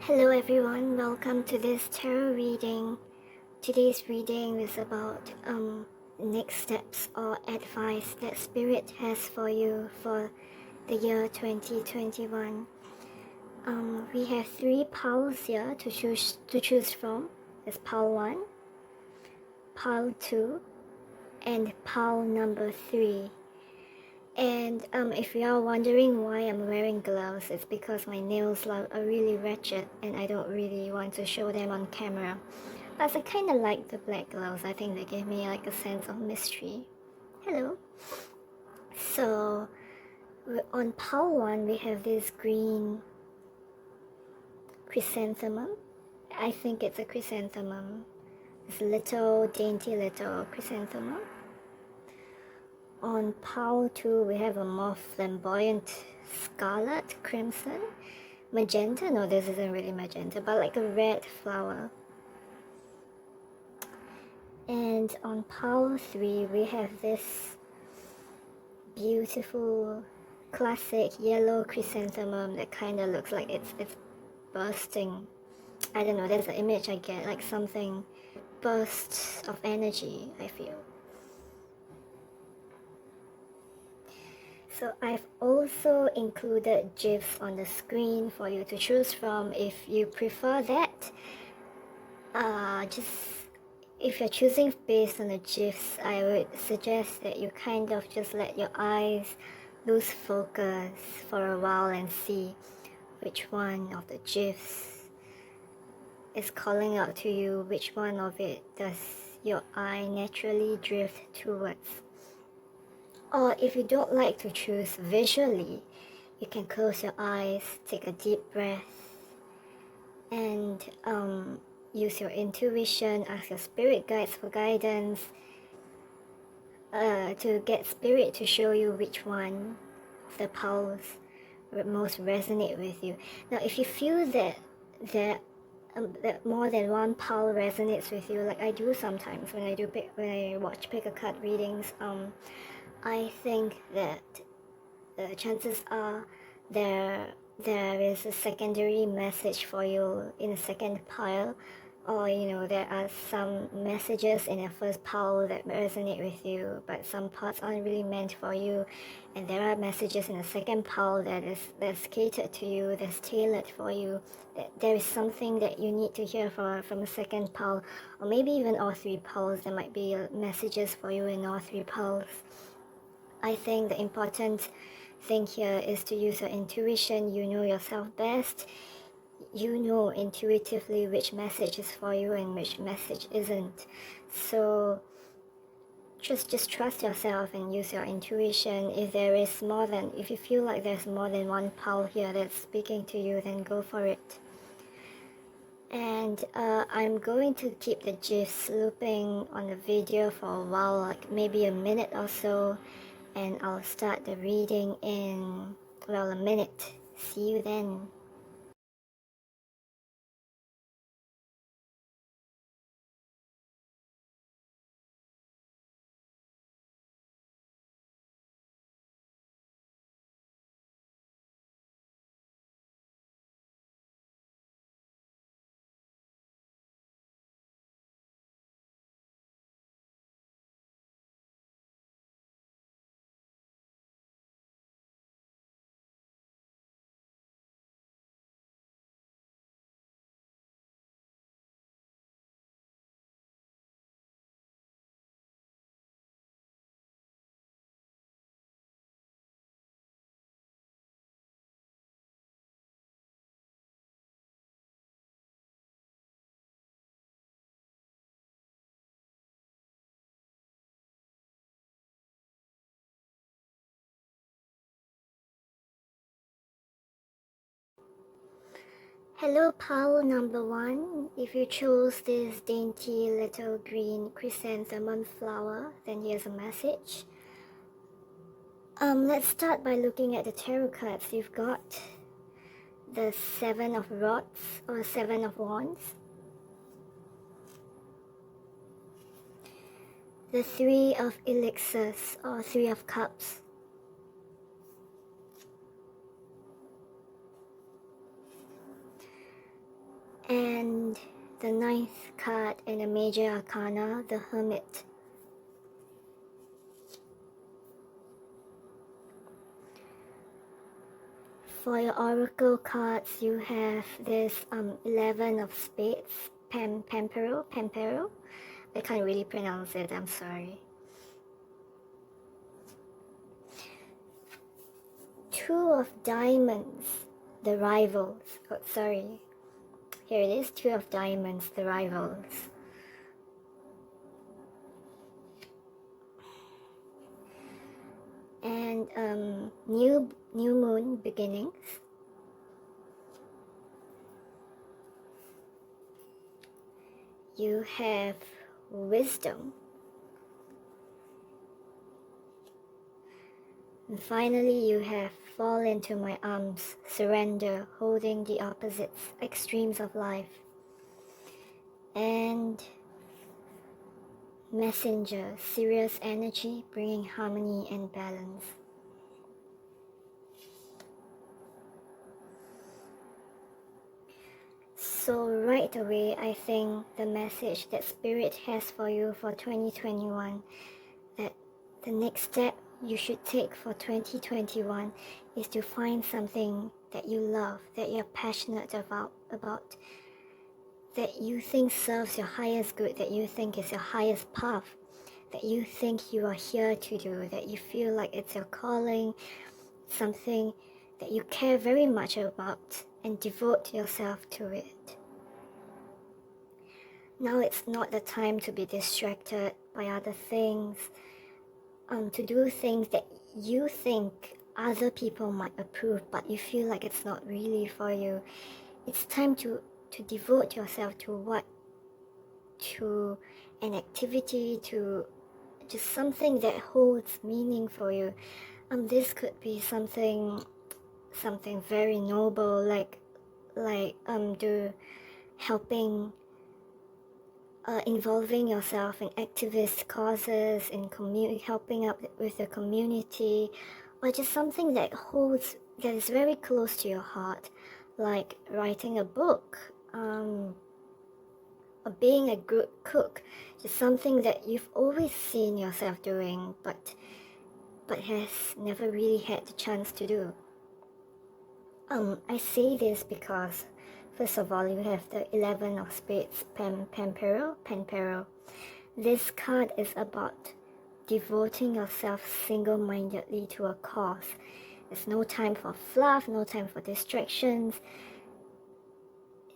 Hello everyone, welcome to this tarot reading. Today's reading is about next steps or advice that Spirit has for you for the year 2021. We have 3 piles here to choose from. There's pile 1, pile 2, and pile number 3. And if you are wondering why I'm wearing gloves, it's because my nails are really wretched and I don't really want to show them on camera. But I kind of like the black gloves. I think they give me like a sense of mystery. Hello. So on pile 1 we have this green chrysanthemum. I think it's a chrysanthemum. This little dainty little chrysanthemum. On pile 2 we have a more flamboyant scarlet, crimson, magenta. No, this isn't really magenta, but like a red flower. And on pile 3 we have this beautiful classic yellow chrysanthemum that kind of looks like it's bursting. I don't know, that's the image I get, like something bursts of energy, I feel. So I've also included GIFs on the screen for you to choose from if you prefer that. If you're choosing based on the GIFs, I would suggest that you kind of just let your eyes lose focus for a while and see which one of the GIFs is calling out to you, which one of it does your eye naturally drift towards. Or if you don't like to choose visually, you can close your eyes, take a deep breath, and use your intuition, ask your spirit guides for guidance, to get spirit to show you which one of the piles most resonate with you. Now, if you feel that more than one pile resonates with you, like I do sometimes when I watch pick a card readings, I think that the chances are there is a secondary message for you in a second pile, or there are some messages in the first pile that resonate with you, but some parts aren't really meant for you, and there are messages in the second pile that's catered to you, that's tailored for you. That there is something that you need to hear from a second pile, or maybe even all 3 piles. There might be messages for you in all 3 piles. I think the important thing here is to use your intuition. You know yourself best. You know intuitively which message is for you and which message isn't. So just trust yourself and use your intuition. If you feel like there's more than one pile here that's speaking to you, then go for it. And I'm going to keep the GIFs looping on the video for a while, like maybe a minute or so. And I'll start the reading in, well, a minute. See you then. Hello, pile number 1. If you chose this dainty little green chrysanthemum flower, then here's a message. Let's start by looking at the tarot cards. You've got the 7 of Rods or 7 of Wands, the 3 of Elixirs or 3 of Cups, And the ninth card in the major arcana, the Hermit. For your oracle cards, you have this 11 of spades, Pampero. I can't really pronounce it, I'm sorry. 2 of diamonds, the rivals. Oh, sorry. Here it is, 2 of diamonds, the rivals. And new moon beginnings. You have wisdom. And finally, you have fall into my arms, surrender, holding the opposites, extremes of life. And messenger, serious energy, bringing harmony and balance. So right away, I think the message that Spirit has for you for 2021, that the next step you should take for 2021 is to find something that you love, that you're passionate about, that you think serves your highest good, that you think is your highest path, that you think you are here to do, that you feel like it's your calling, something that you care very much about, and devote yourself to it. Now it's not the time to be distracted by other things, to do things that you think other people might approve, but you feel like it's not really for you. It's time to devote yourself to an activity, to just something that holds meaning for you. This could be something very noble, like helping, involving yourself in activist causes, in helping out with the community, or just something that is very close to your heart, like writing a book, or being a good cook, just something that you've always seen yourself doing, but has never really had the chance to do. I say this because, first of all, you have the 11 of spades, Pampero. This card is about devoting yourself single-mindedly to a cause. There's no time for fluff, no time for distractions.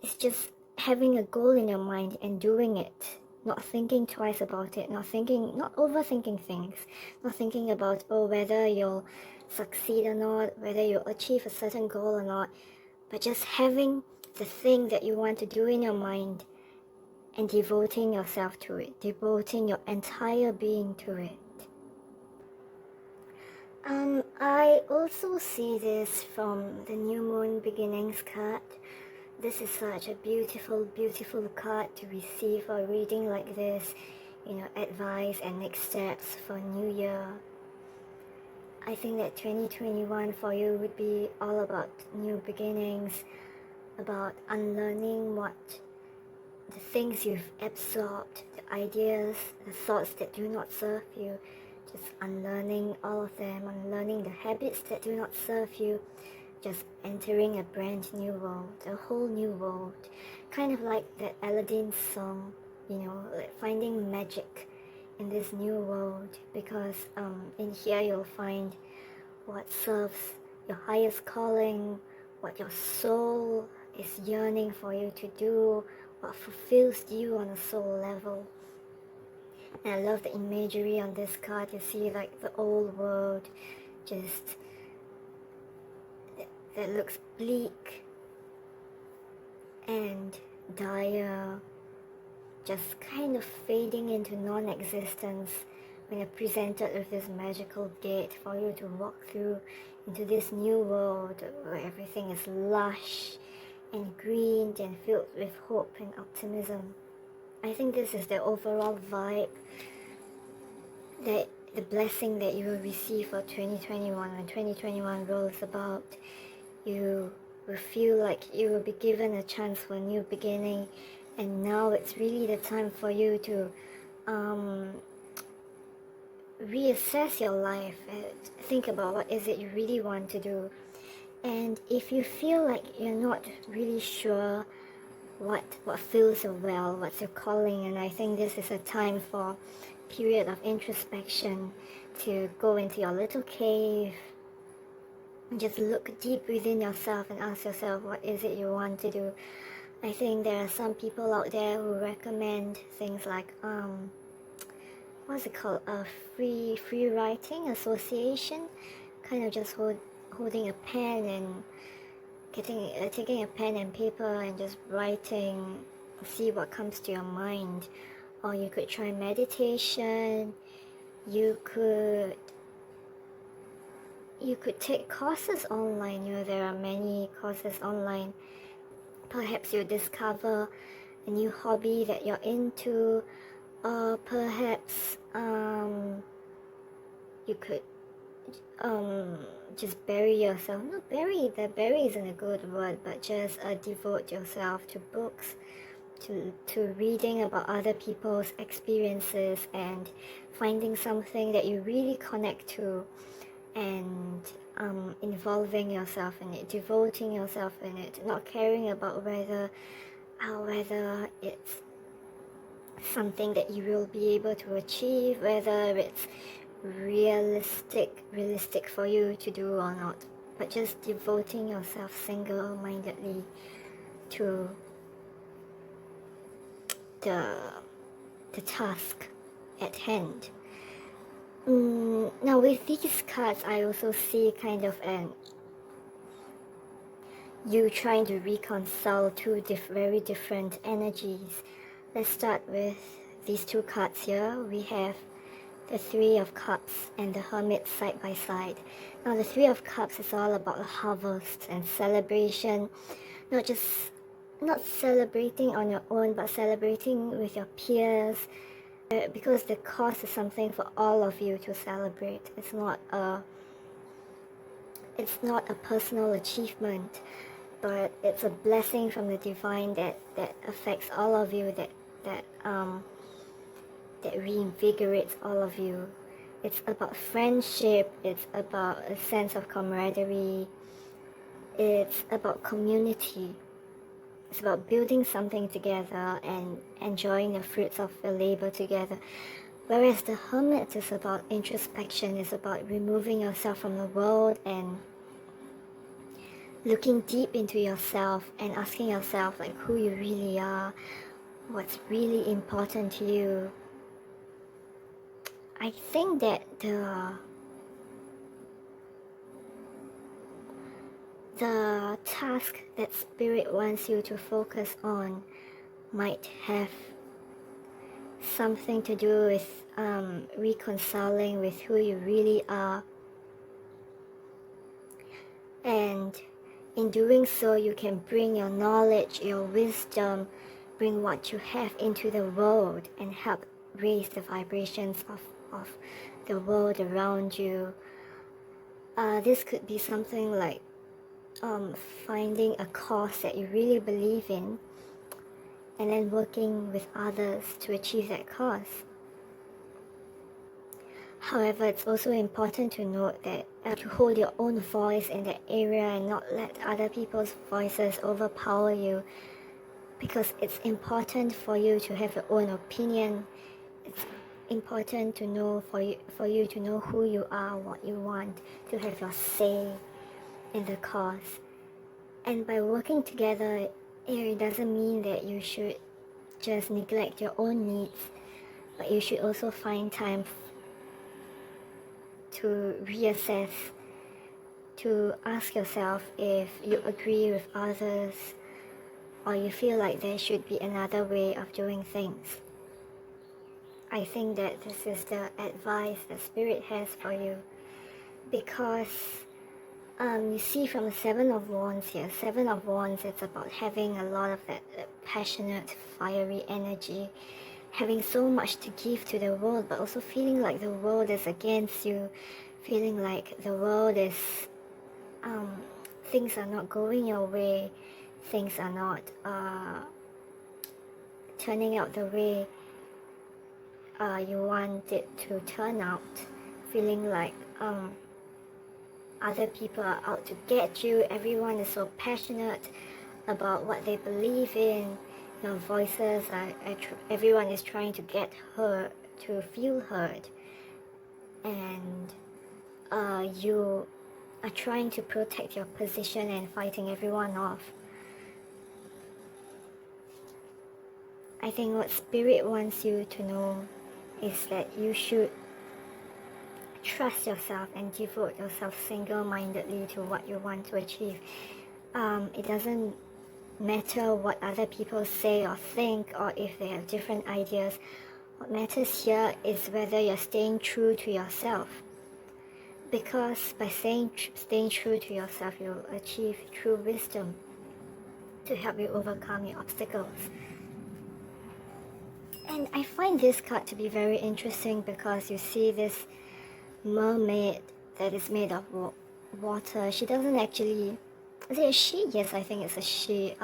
It's just having a goal in your mind and doing it, not thinking twice about it, not overthinking things, not thinking about whether you'll succeed or not, whether you'll achieve a certain goal or not, but just having the thing that you want to do in your mind and devoting yourself to it, devoting your entire being to it. I also see this from the New Moon Beginnings card. This is such a beautiful, beautiful card to receive a reading like this, advice and next steps for New Year. I think that 2021 for you would be all about new beginnings, about unlearning the things you've absorbed, the ideas, the thoughts that do not serve you, just unlearning all of them, unlearning the habits that do not serve you, just entering a brand new world, a whole new world, kind of like that Aladdin song, like finding magic in this new world, because in here you'll find what serves your highest calling, what your soul is yearning for you to do, what fulfills you on a soul level. And I love the imagery on this card. You see like the old world just that looks bleak and dire, just kind of fading into non-existence when you're presented with this magical gate for you to walk through into this new world where everything is lush and green and filled with hope and optimism. I think this is the overall vibe, that the blessing that you will receive for 2021 when 2021 rolls about. You will feel like you will be given a chance for a new beginning, and now it's really the time for you to reassess your life and think about what is it you really want to do. And if you feel like you're not really sure what feels so well, what's your calling, and I think this is a time for a period of introspection, to go into your little cave and just look deep within yourself and ask yourself, what is it you want to do? I think there are some people out there who recommend things like what's it called, a free writing association, kind of just holding a pen and taking a pen and paper and just writing, see what comes to your mind. Or you could try meditation. You could take courses online. There are many courses online. Perhaps you discover a new hobby that you're into, or perhaps you could just bury yourself. Not bury, the bury isn't a good word, but just devote yourself to books, to reading about other people's experiences and finding something that you really connect to, and involving yourself in it, devoting yourself in it, not caring about whether it's something that you will be able to achieve, whether it's realistic for you to do or not, but just devoting yourself single-mindedly to the task at hand. Now with these cards, I also see kind of you trying to reconcile two very different energies. Let's start with these two cards here. We have the Three of Cups and the Hermit side by side. Now the Three of Cups is all about harvest and celebration, not celebrating on your own, but celebrating with your peers, because the cause is something for all of you to celebrate. It's not a personal achievement, but it's a blessing from the divine that affects all of you, that reinvigorates all of you. It's about friendship, it's about a sense of camaraderie, it's about community. It's about building something together and enjoying the fruits of the labor together. Whereas the Hermit is about introspection, it's about removing yourself from the world and looking deep into yourself and asking yourself like who you really are, what's really important to you. I think that the task that Spirit wants you to focus on might have something to do with reconciling with who you really are. And in doing so, you can bring your knowledge, your wisdom, bring what you have into the world and help raise the vibrations of the world around you. This could be something like finding a cause that you really believe in and then working with others to achieve that cause. However, it's also important to note that to hold your own voice in that area and not let other people's voices overpower you, because it's important for you to have your own opinion. It's important to know for you to know who you are, what you want, to have your say in the cause. And by working together, it doesn't mean that you should just neglect your own needs, but you should also find time to reassess, to ask yourself if you agree with others or you feel like there should be another way of doing things. I think that this is the advice that Spirit has for you, because you see from the Seven of Wands here, Seven of Wands, it's about having a lot of that passionate, fiery energy, having so much to give to the world, but also feeling like the world is against you, feeling like the world is things are not going your way, things are not turning out the way you want it to turn out, feeling like other people are out to get you, everyone is so passionate about what they believe in, your voices are, everyone is trying to get heard, to feel heard, and you are trying to protect your position and fighting everyone off. I think what Spirit wants you to know is that you should trust yourself and devote yourself single-mindedly to what you want to achieve. It doesn't matter what other people say or think, or if they have different ideas. What matters here is whether you're staying true to yourself. Because by staying true to yourself, you'll achieve true wisdom to help you overcome your obstacles. And I find this card to be very interesting because you see this mermaid that is made of water. She doesn't actually... Is it a she? Yes, I think it's a she.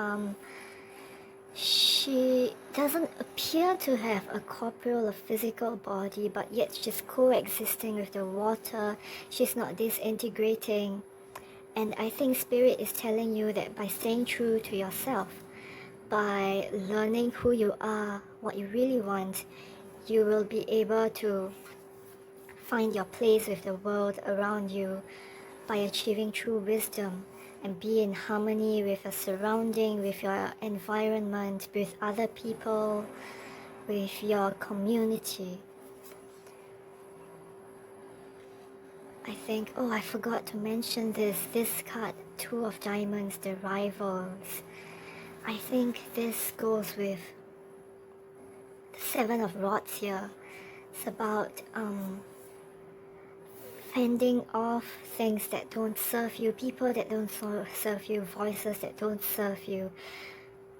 She doesn't appear to have a corporeal or physical body, but yet she's coexisting with the water. She's not disintegrating. And I think Spirit is telling you that by staying true to yourself, by learning who you are, what you really want, you will be able to find your place with the world around you by achieving true wisdom and be in harmony with your surrounding, with your environment, with other people, with your community. I think, oh, I forgot to mention this card, Two of Diamonds, the Rivals. I think this goes with the Seven of Rods here. It's about fending off things that don't serve you, people that don't serve you, voices that don't serve you.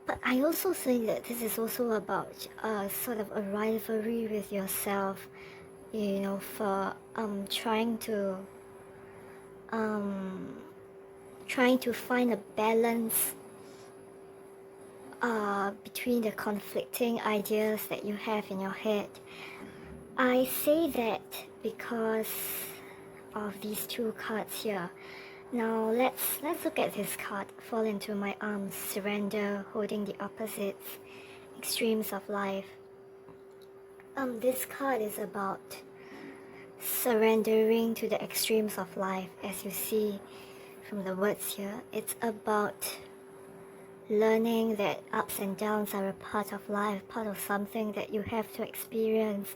But I also think that this is also about sort of a rivalry with yourself, you know, for trying to find a balance between the conflicting ideas that you have in your head. I say that because of these two cards here. Now let's look at this card, Fall into My Arms, Surrender, Holding the Opposites, Extremes of Life. This card is about surrendering to the extremes of life. As you see from the words here, it's about learning that ups and downs are a part of life, part of something that you have to experience.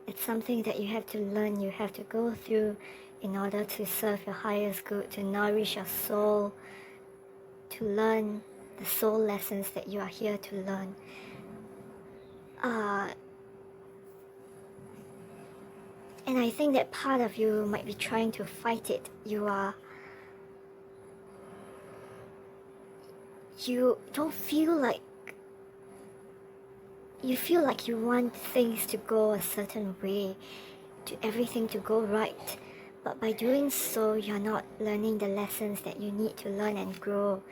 It's something that you have to learn, you have to go through in order to serve your highest good, to nourish your soul, to learn the soul lessons that you are here to learn. And I think that part of you might be trying to fight it. You don't feel like... You feel like you want things to go a certain way, to everything to go right. But by doing so, you're not learning the lessons that you need to learn and grow.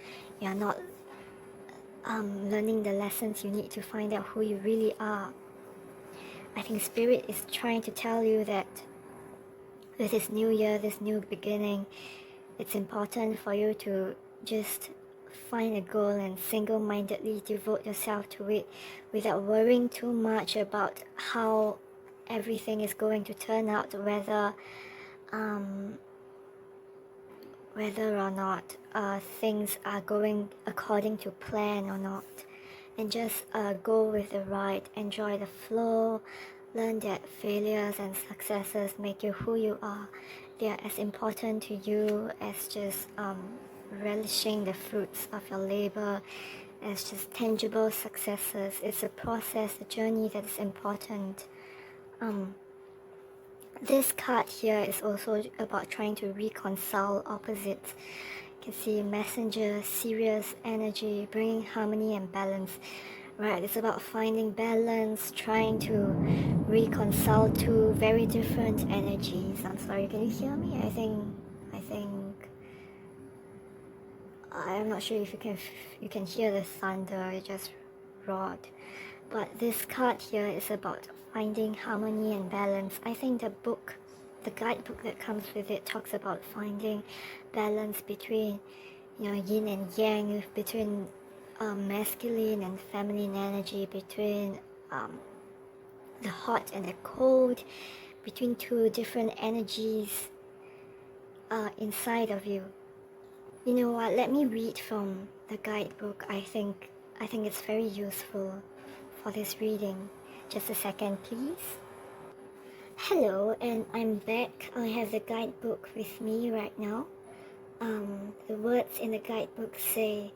You're not learning the lessons you need to find out who you really are. I think Spirit is trying to tell you that with this new year, this new beginning, it's important for you to just find a goal and single-mindedly devote yourself to it without worrying too much about how everything is going to turn out, whether or not things are going according to plan or not. And just go with the ride, enjoy the flow, learn that failures and successes make you who you are. They are as important to you as just relishing the fruits of your labor, as just tangible successes. It's a process, a journey that is important. This card here is also about trying to reconcile opposites. You can see Messenger, serious energy, bringing harmony and balance. Right, it's about finding balance, trying to reconcile two very different energies. I'm sorry, can you hear me? I think I'm not sure if you can hear the thunder. It just roared. But this card here is about finding harmony and balance. I think the guidebook that comes with it talks about finding balance between, yin and yang, between masculine and feminine energy, between the hot and the cold, between two different energies inside of you. You know what? Let me read from the guidebook. I think it's very useful for this reading. Just a second, please. Hello, and I'm back. I have the guidebook with me right now. The words in the guidebook say,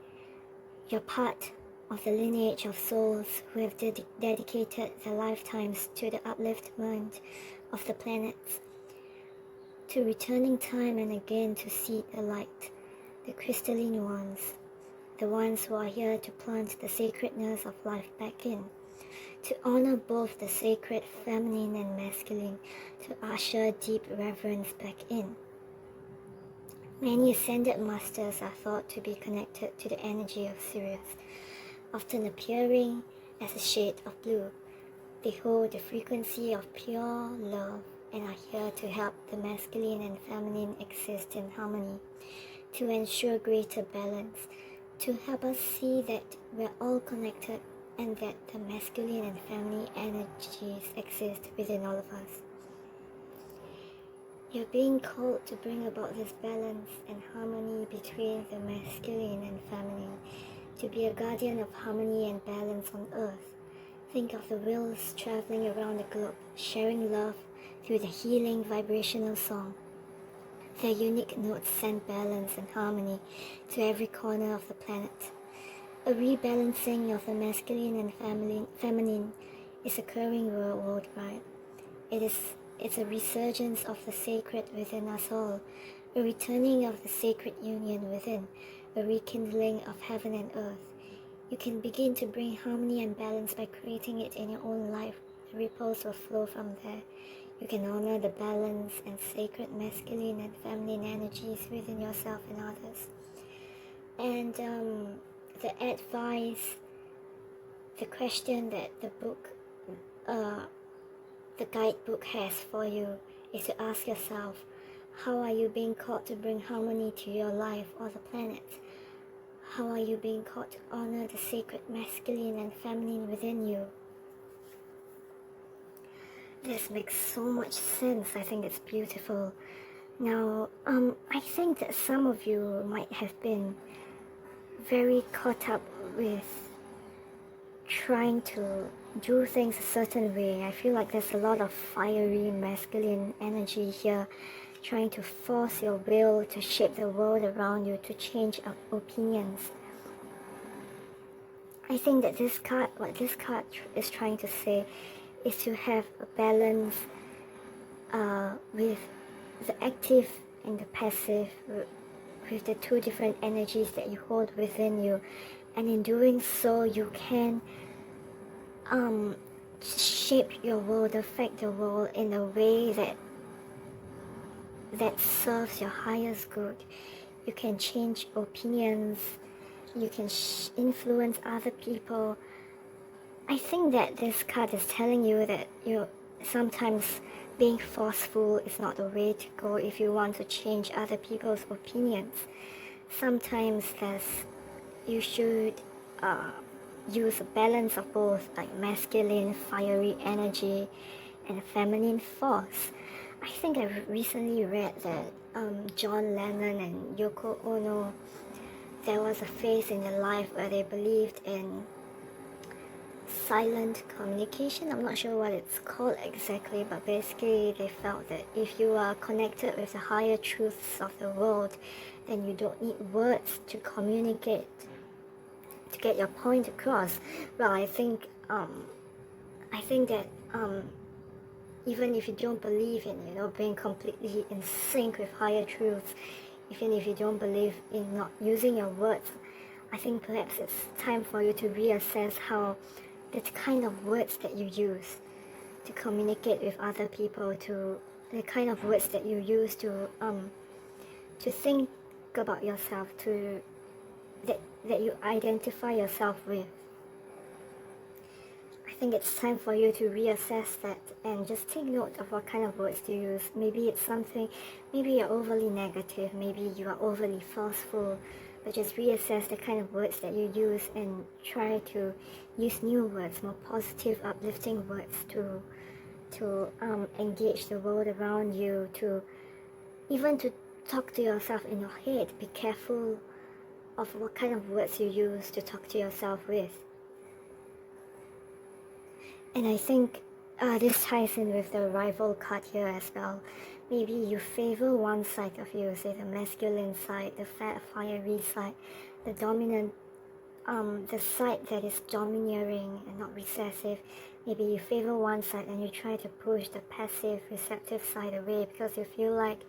"You're part of the lineage of souls who have dedicated their lifetimes to the upliftment of the planets, to returning time and again to seek the light, the crystalline ones, the ones who are here to plant the sacredness of life back in, to honor both the sacred feminine and masculine, to usher deep reverence back in. Many ascended masters are thought to be connected to the energy of Sirius, often appearing as a shade of blue. They hold the frequency of pure love and are here to help the masculine and feminine exist in harmony, to ensure greater balance, to help us see that we're all connected and that the masculine and feminine energies exist within all of us. You're being called to bring about this balance and harmony between the masculine and feminine, to be a guardian of harmony and balance on earth. Think of the wheels traveling around the globe, sharing love through the healing vibrational song. Their unique notes send balance and harmony to every corner of the planet. A rebalancing of the masculine and feminine is occurring worldwide. It's a resurgence of the sacred within us all, a returning of the sacred union within, a rekindling of heaven and earth. You can begin to bring harmony and balance by creating it in your own life. The ripples will flow from there. You can honor the balance and sacred masculine and feminine energies within yourself and others. And the advice, the question that the guidebook has for you is to ask yourself, how are you being called to bring harmony to your life or the planet? How are you being called to honor the sacred masculine and feminine within you? This makes so much sense. I think it's beautiful. Now, I think that some of you might have been very caught up with trying to do things a certain way. I feel like there's a lot of fiery masculine energy here, trying to force your will to shape the world around you, to change opinions. I think that what this card is trying to say is to have a balance with the active and the passive, with the two different energies that you hold within you, and in doing so you can shape your world, affect the world in a way that serves your highest good. You can change opinions, you can influence other people. I think that this card is telling you that sometimes being forceful is not the way to go if you want to change other people's opinions. Sometimes you should use a balance of both, like masculine, fiery energy and feminine force. I think I recently read that John Lennon and Yoko Ono, there was a phase in their life where they believed in silent communication. I'm not sure what it's called exactly, but basically they felt that if you are connected with the higher truths of the world, then you don't need words to communicate, to get your point across. Well, I think that even if you don't believe in being completely in sync with higher truths, even if you don't believe in not using your words, I think perhaps it's time for you to reassess how the kind of words that you use to communicate with other people, to the kind of words that you use to think about yourself, to that you identify yourself with. I think it's time for you to reassess that and just take note of what kind of words to use. Maybe it's something, maybe you're overly negative, maybe you are overly forceful, but just reassess the kind of words that you use and try to use new words, more positive, uplifting words to engage the world around you, to even to talk to yourself in your head. Be careful of what kind of words you use to talk to yourself with. And I think this ties in with the rival card here as well. Maybe you favor one side of you, say the masculine side, the fiery side, the dominant, the side that is domineering and not recessive. Maybe you favor one side and you try to push the passive, receptive side away because you feel like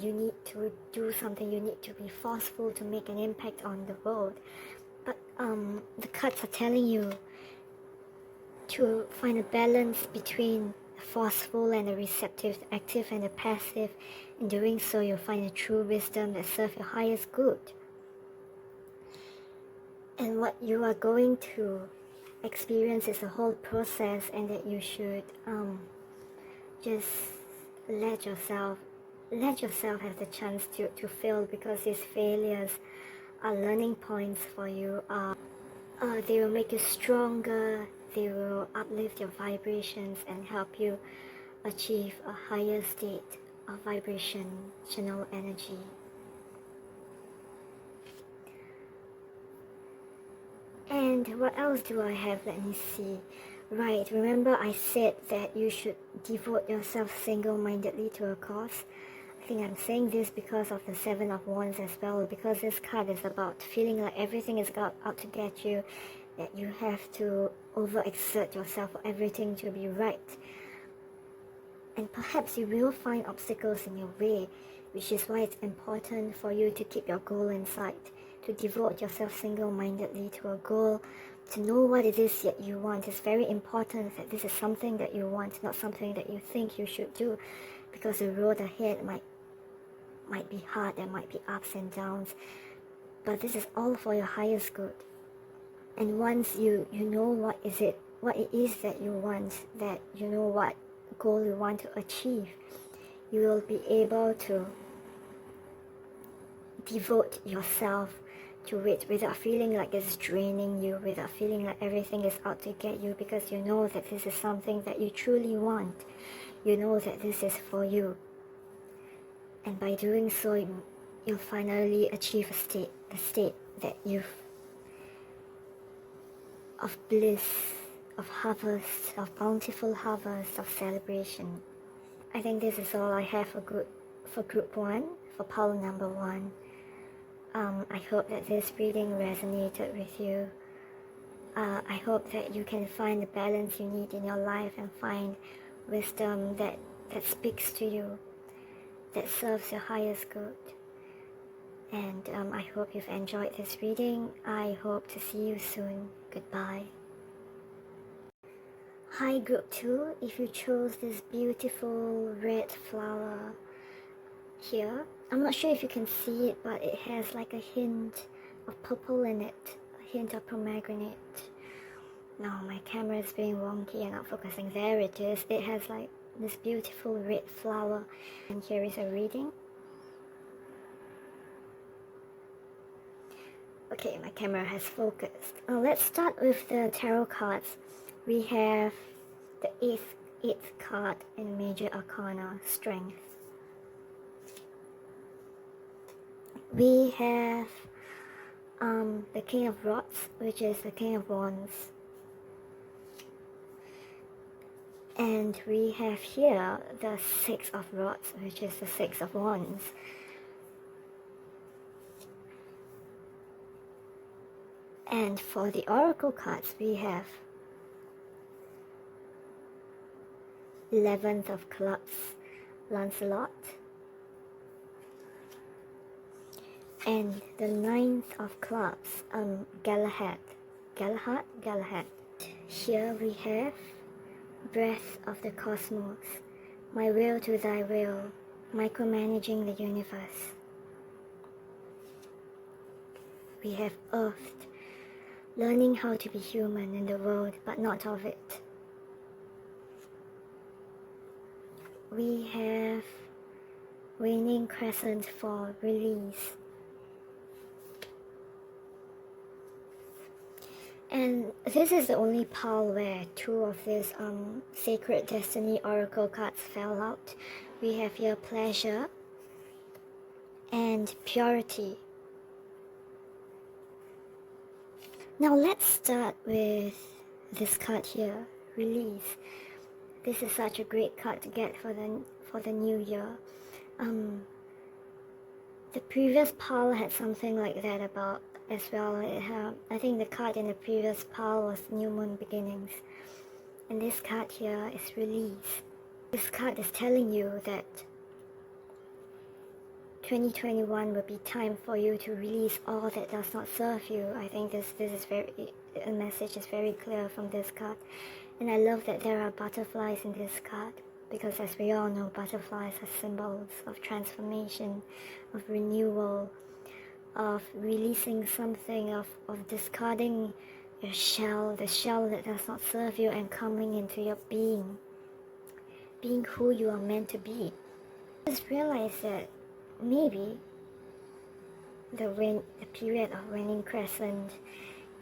you need to do something, you need to be forceful to make an impact on the world. But the cards are telling you to find a balance between the forceful and the receptive, the active and the passive. In doing so, you'll find a true wisdom that serves your highest good. And what you are going to experience is a whole process, and that you should just let yourself have the chance to fail, because these failures are learning points for you. They will make you stronger, they will uplift your vibrations and help you achieve a higher state of vibrational energy. And what else do I have? Let me see. Right, remember I said that you should devote yourself single-mindedly to a cause? I think I'm saying this because of the Seven of Wands as well, because this card is about feeling like everything is out to get you, that you have to overexert yourself for everything to be right. And perhaps you will find obstacles in your way, which is why it's important for you to keep your goal in sight, to devote yourself single-mindedly to a goal, to know what it is that you want. It's very important that this is something that you want, not something that you think you should do, because the road ahead might be hard, there might be ups and downs, but this is all for your highest good. And once you know what it is that you want, that you know what goal you want to achieve, you will be able to devote yourself to it without feeling like it's draining you, without feeling like everything is out to get you, because you know that this is something that you truly want. You know that this is for you. And by doing so, you'll finally achieve a state that of bliss, of harvest, of bountiful harvest, of celebration. I think this is all I have for group 1, for pile number 1. I hope that this reading resonated with you. I hope that you can find the balance you need in your life and find wisdom that speaks to you, that serves your highest good. And I hope you've enjoyed this reading. I hope to see you soon. Goodbye. Hi group 2, if you chose this beautiful red flower here, I'm not sure if you can see it, but it has like a hint of purple in it, a hint of pomegranate. Now my camera is being wonky and not focusing. There it is. It has like this beautiful red flower. And here is a reading. Okay, my camera has focused. Let's start with the tarot cards. We have the eighth card in Major Arcana, Strength. We have the King of Rods, which is the King of Wands. And we have here the Six of Rods, which is the Six of Wands. And for the Oracle cards, we have 11th of Clubs, Lancelot. And the 9th of Clubs, Galahad. Here we have Breath of the Cosmos, My Will to Thy Will, Micromanaging the Universe. We have Earth, learning how to be human in the world, but not of it. We have waning crescent for release. And this is the only pile where two of these Sacred Destiny Oracle cards fell out. We have here pleasure and purity. Now let's start with this card here, release. This is such a great card to get for the new year. The previous pile had something like that about as well. I think the card in the previous pile was New Moon Beginnings. And this card here is release. This card is telling you that 2021 will be time for you to release all that does not serve you. I think this is a message is very clear from this card. And I love that there are butterflies in this card, because as we all know, butterflies are symbols of transformation, of renewal, of releasing something, of discarding your shell, the shell that does not serve you, and coming into your being who you are meant to be. Just realize that maybe the period of waning crescent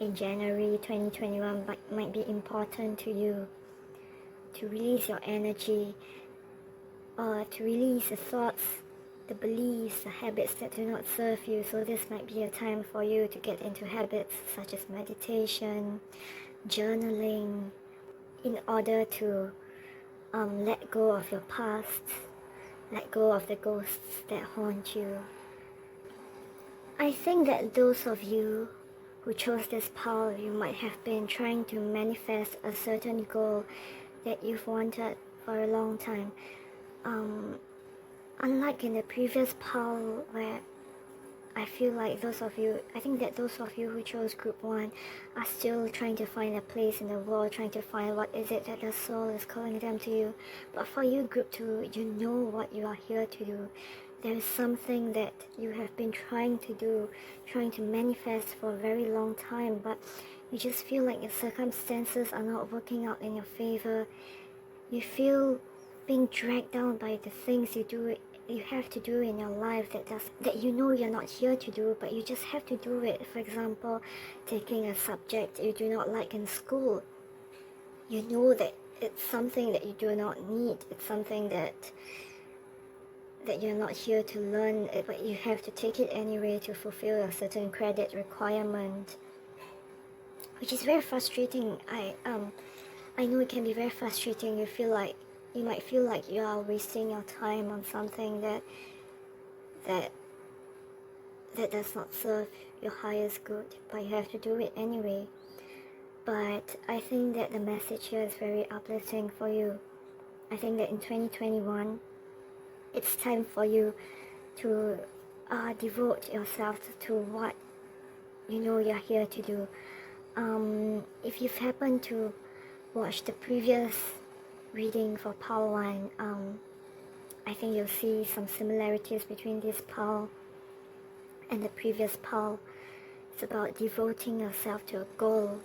in January 2021 might be important to you, to release your energy, or to release the thoughts, the beliefs, the habits that do not serve you. So this might be a time for you to get into habits such as meditation, journaling, in order to let go of your past, let go of the ghosts that haunt you. I think that those of you who chose this pile, you might have been trying to manifest a certain goal that you've wanted for a long time. Unlike in the previous pile, where I feel like those of you who chose group 1 are still trying to find a place in the world, trying to find what is it that the soul is calling them to you. But for you, group 2, you know what you are here to do. There is something that you have been trying to do, trying to manifest for a very long time, but you just feel like your circumstances are not working out in your favor. You feel being dragged down by the things you have to do in your life that you know you're not here to do, but you just have to do it. For example, taking a subject you do not like in school. You know that it's something that you do not need. It's something that you're not here to learn, but you have to take it anyway to fulfill a certain credit requirement, which is very frustrating. I know it can be very frustrating. You might feel like you are wasting your time on something that does not serve your highest good, but you have to do it anyway. But I think that the message here is very uplifting for you. I think that in 2021, it's time for you to devote yourself to what you know you're here to do. If you've happened to watch the previous reading for Pal 1, I think you'll see some similarities between this Pal and the previous Pal. It's about devoting yourself to a goal,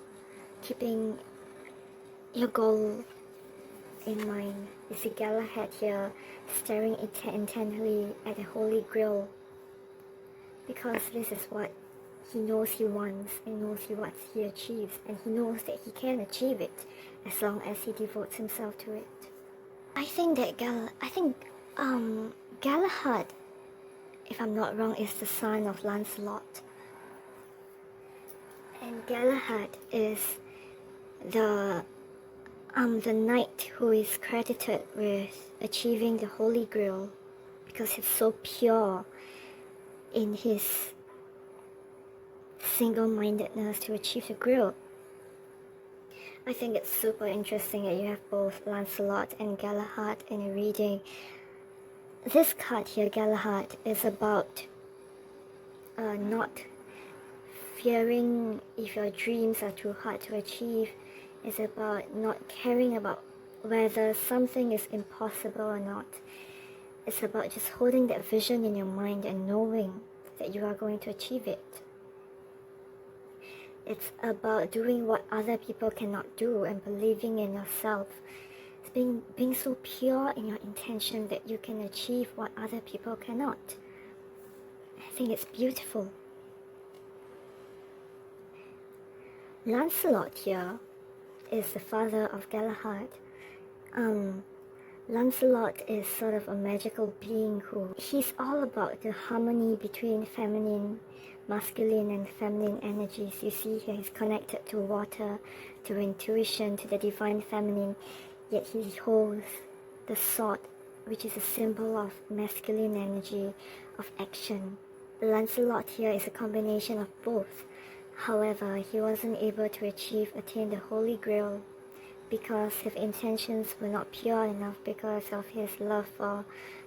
keeping your goal in mind. You see Galahad here staring intently at the Holy Grail, because this is what he knows he wants, and knows what he achieves, and he knows that he can achieve it as long as he devotes himself to it. I think that Galahad, if I'm not wrong, is the son of Lancelot, and Galahad is the knight who is credited with achieving the Holy Grail, because he's so pure in his single-mindedness to achieve the Grail. I think it's super interesting that you have both Lancelot and Galahad in a reading. This card here, Galahad, is about not fearing if your dreams are too hard to achieve. It's about not caring about whether something is impossible or not. It's about just holding that vision in your mind and knowing that you are going to achieve it. It's about doing what other people cannot do and believing in yourself. It's being so pure in your intention that you can achieve what other people cannot. I think it's beautiful. Lancelot here is the father of Galahad. Lancelot is sort of a magical being he's all about the harmony between masculine and feminine energies. You see here he's connected to water, to intuition, to the divine feminine, yet he holds the sword, which is a symbol of masculine energy, of action. Lancelot here is a combination of both. However, he wasn't able to attain the Holy Grail because his intentions were not pure enough because of his love for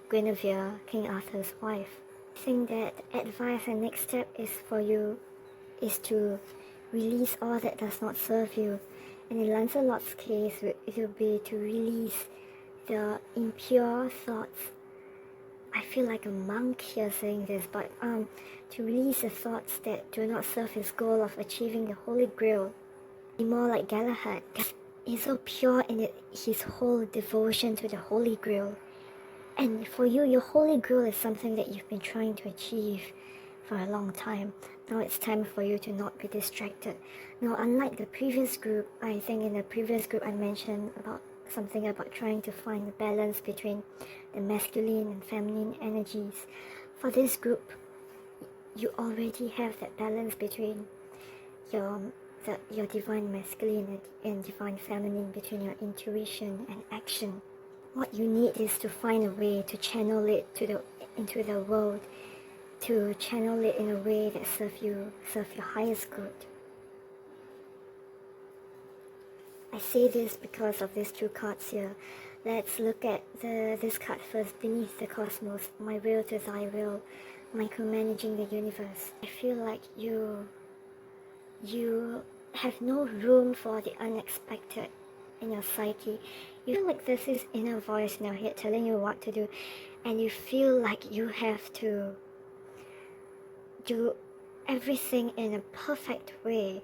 Guinevere, King Arthur's wife. I think that advice and next step is for you is to release all that does not serve you. And in Lancelot's case, it will be to release the impure thoughts. I feel like a monk here saying this, but to release the thoughts that do not serve his goal of achieving the Holy Grail. Be more like Galahad. He's so pure in his whole devotion to the Holy Grail. And for you, your Holy Grail is something that you've been trying to achieve for a long time. Now it's time for you to not be distracted. Now, unlike the previous group, I think in the previous group I mentioned about something about trying to find the balance between the masculine and feminine energies. For this group, you already have that balance between your divine masculine and divine feminine, between your intuition and action. What you need is to find a way to channel it into the world, to channel it in a way that serve your highest good. I say this because of these two cards here. Let's look at this card first. Beneath the cosmos, my will to thy will, micromanaging the universe. I feel like you have no room for the unexpected in your psyche. You feel like there's this inner voice in your head telling you what to do, and you feel like you have to do everything in a perfect way.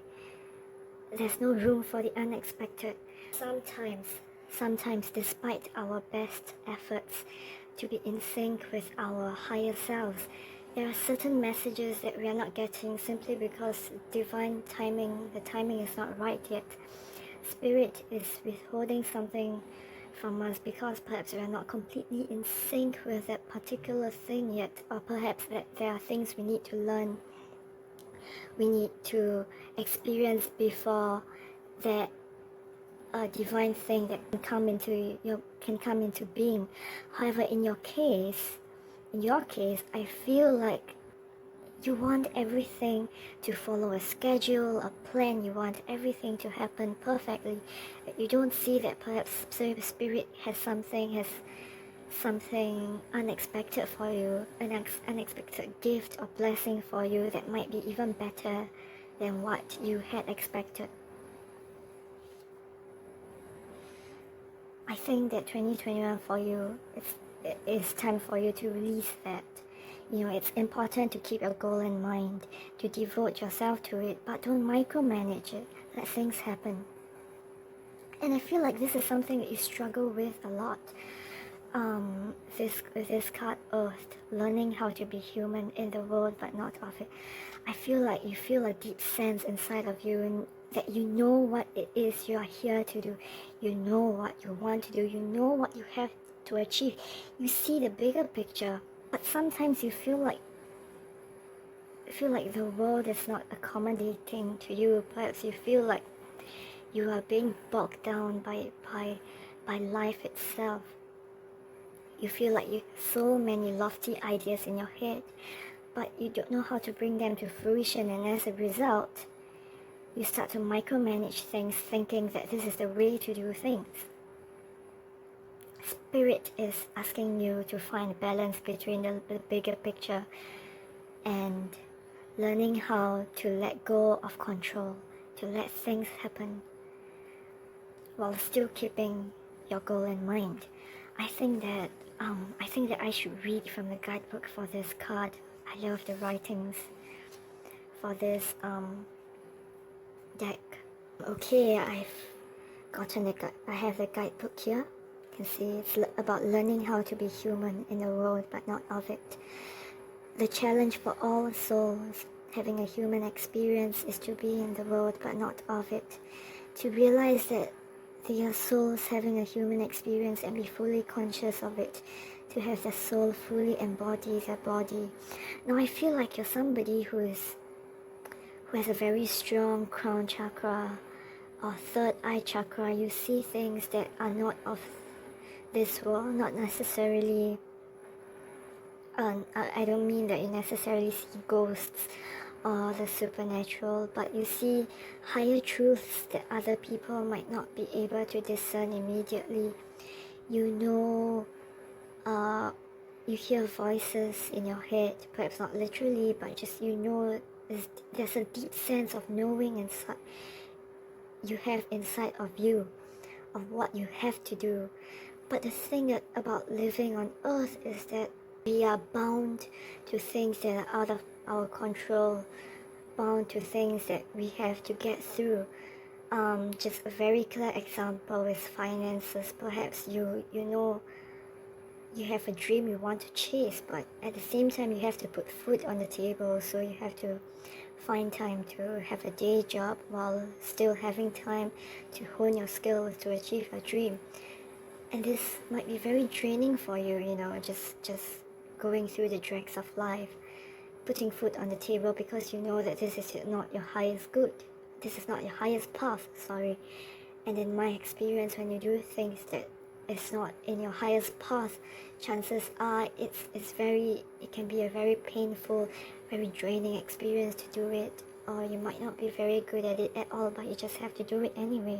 There's no room for the unexpected. Sometimes despite our best efforts to be in sync with our higher selves, there are certain messages that we are not getting simply because the timing is not right yet. Spirit is withholding something from us because perhaps we are not completely in sync with that particular thing yet, or perhaps that there are things we need to learn, we need to experience before that divine thing that can come into being. However, in your case, I feel like you want everything to follow a schedule, a plan. You want everything to happen perfectly. You don't see that perhaps Spirit has something unexpected for you, an unexpected gift or blessing for you that might be even better than what you had expected. I think that 2021 for you, it's time for you to release that. It's important to keep your goal in mind, to devote yourself to it, but don't micromanage it. Let things happen. And I feel like this is something that you struggle with a lot. This card, Earth, learning how to be human in the world but not of it. I feel like you feel a deep sense inside of you and that you know what it is you are here to do. You know what you want to do. You know what you have to achieve. You see the bigger picture. But sometimes you feel like the world is not accommodating to you. Perhaps you feel like you are being bogged down by life itself. You feel like you have so many lofty ideas in your head, but you don't know how to bring them to fruition, and as a result, you start to micromanage things, thinking that this is the way to do things. Spirit is asking you to find balance between the bigger picture and learning how to let go of control, to let things happen while still keeping your goal in mind. I think that I should read from the guidebook for this card. I love the writings for this deck. Okay, I have the guidebook here. You can see it's about learning how to be human in the world but not of it. The challenge for all souls having a human experience is to be in the world but not of it. To realize that they are souls having a human experience and be fully conscious of it. To have the soul fully embody their body. Now I feel like you're somebody who has a very strong crown chakra or third eye chakra. You see things that are not of this world, not necessarily. I don't mean that you necessarily see ghosts or the supernatural, but you see higher truths that other people might not be able to discern immediately. You know, you hear voices in your head, perhaps not literally, but just you know, there's a deep sense of knowing inside. You have inside of you, of what you have to do. But the thing about living on earth is that we are bound to things that are out of our control, bound to things that we have to get through. Just a very clear example is finances. Perhaps you know you have a dream you want to chase, but at the same time you have to put food on the table, so you have to find time to have a day job while still having time to hone your skills to achieve your dream. And this might be very draining for you, just going through the dregs of life, putting food on the table because you know that this is not your highest good. This is not your highest path, sorry. And in my experience, when you do things that is not in your highest path, chances are it can be a very painful, very draining experience to do it, or you might not be very good at it at all, but you just have to do it anyway.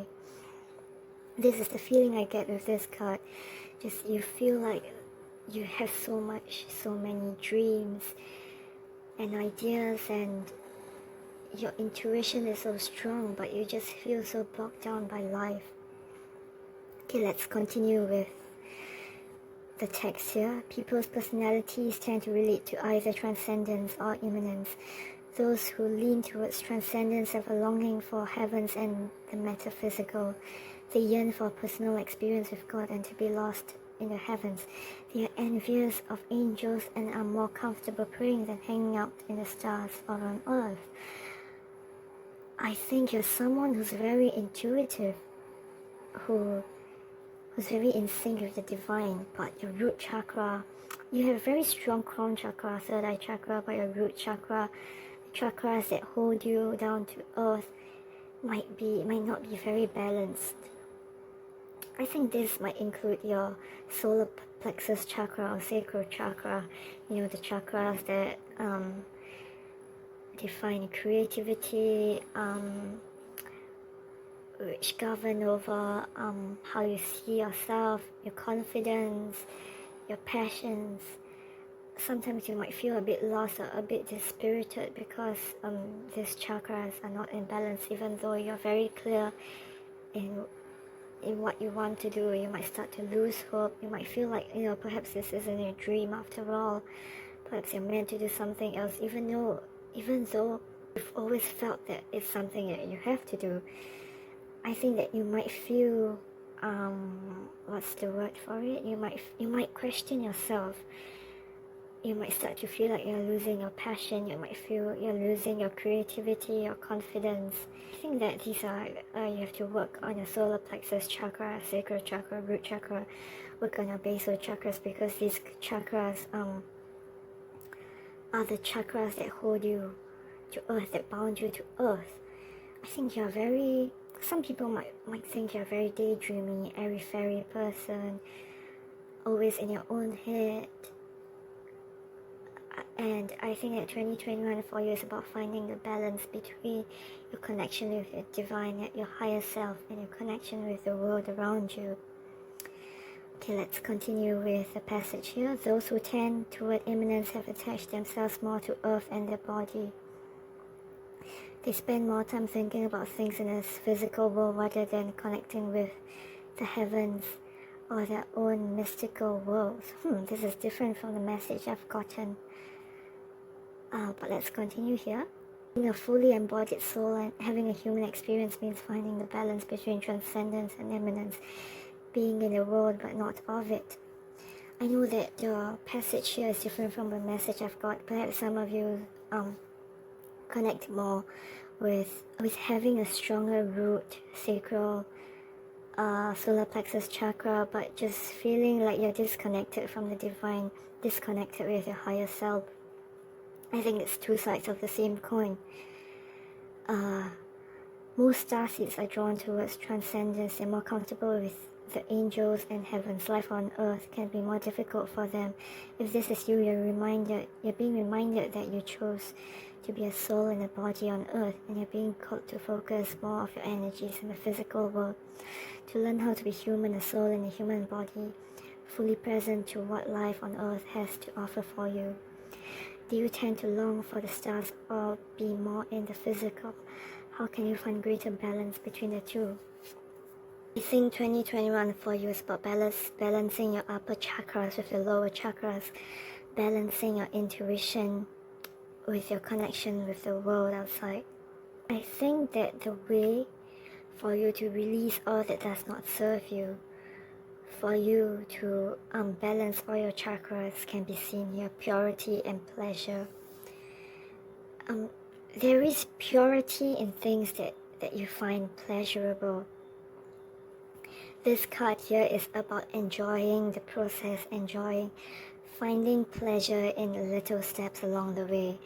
This is the feeling I get with this card. Just you feel like you have so many dreams and ideas, and your intuition is so strong, but you just feel so bogged down by life. Okay, let's continue with the text here. People's personalities tend to relate to either transcendence or immanence. Those who lean towards transcendence have a longing for heavens and the metaphysical. They yearn for personal experience with God and to be lost in the heavens. They are envious of angels and are more comfortable praying than hanging out in the stars or on earth. I think you're someone who's very intuitive, who's very in sync with the divine, but your root chakra, you have a very strong crown chakra, third eye chakra, but your root chakra, the chakras that hold you down to earth, might not be very balanced. I think this might include your solar plexus chakra or sacral chakra, the chakras that define creativity, which govern over how you see yourself, your confidence, your passions. Sometimes you might feel a bit lost or a bit dispirited because these chakras are not in balance, even though you're very clear in what you want to do. You might start to lose hope. You might feel like, perhaps this isn't a dream after all. Perhaps you're meant to do something else, even though you've always felt that it's something that you have to do. I think that you might feel, what's the word for it? You might question yourself. You might start to feel like you're losing your passion. You might feel you're losing your creativity, your confidence. I think that these are, you have to work on your solar plexus chakra, sacral chakra, root chakra, work on your basal chakras, because these chakras are the chakras that hold you to earth, that bound you to earth. I think some people might think you're a very daydreamy, airy-fairy person, always in your own head. And I think that 2021 for you is about finding the balance between your connection with your divine, your higher self, and your connection with the world around you. Okay, let's continue with the passage here. Those who tend toward immanence have attached themselves more to earth and their body. They spend more time thinking about things in this physical world rather than connecting with the heavens or their own mystical worlds. This is different from the message I've gotten. But let's continue here. Being a fully embodied soul and having a human experience means finding the balance between transcendence and immanence, being in the world but not of it. I know that your passage here is different from the message I've got. Perhaps some of you connect more with having a stronger root, sacral, solar plexus chakra, but just feeling like you're disconnected from the divine, disconnected with your higher self. I think it's two sides of the same coin. Most starseeds are drawn towards transcendence and more comfortable with the angels and heavens. Life on earth can be more difficult for them. If this is you, you're being reminded that you chose to be a soul in a body on earth, and you're being called to focus more of your energies in the physical world, to learn how to be human, a soul in a human body, fully present to what life on earth has to offer for you. Do you tend to long for the stars or be more in the physical? How can you find greater balance between the two? I think 2021 for you is about balancing your upper chakras with your lower chakras, balancing your intuition with your connection with the world outside. I think that the way for you to release all that does not serve you, for you to balance all your chakras, can be seen here: purity and pleasure. There is purity in things that you find pleasurable. This card here is about enjoying the process, finding pleasure in the little steps along the way.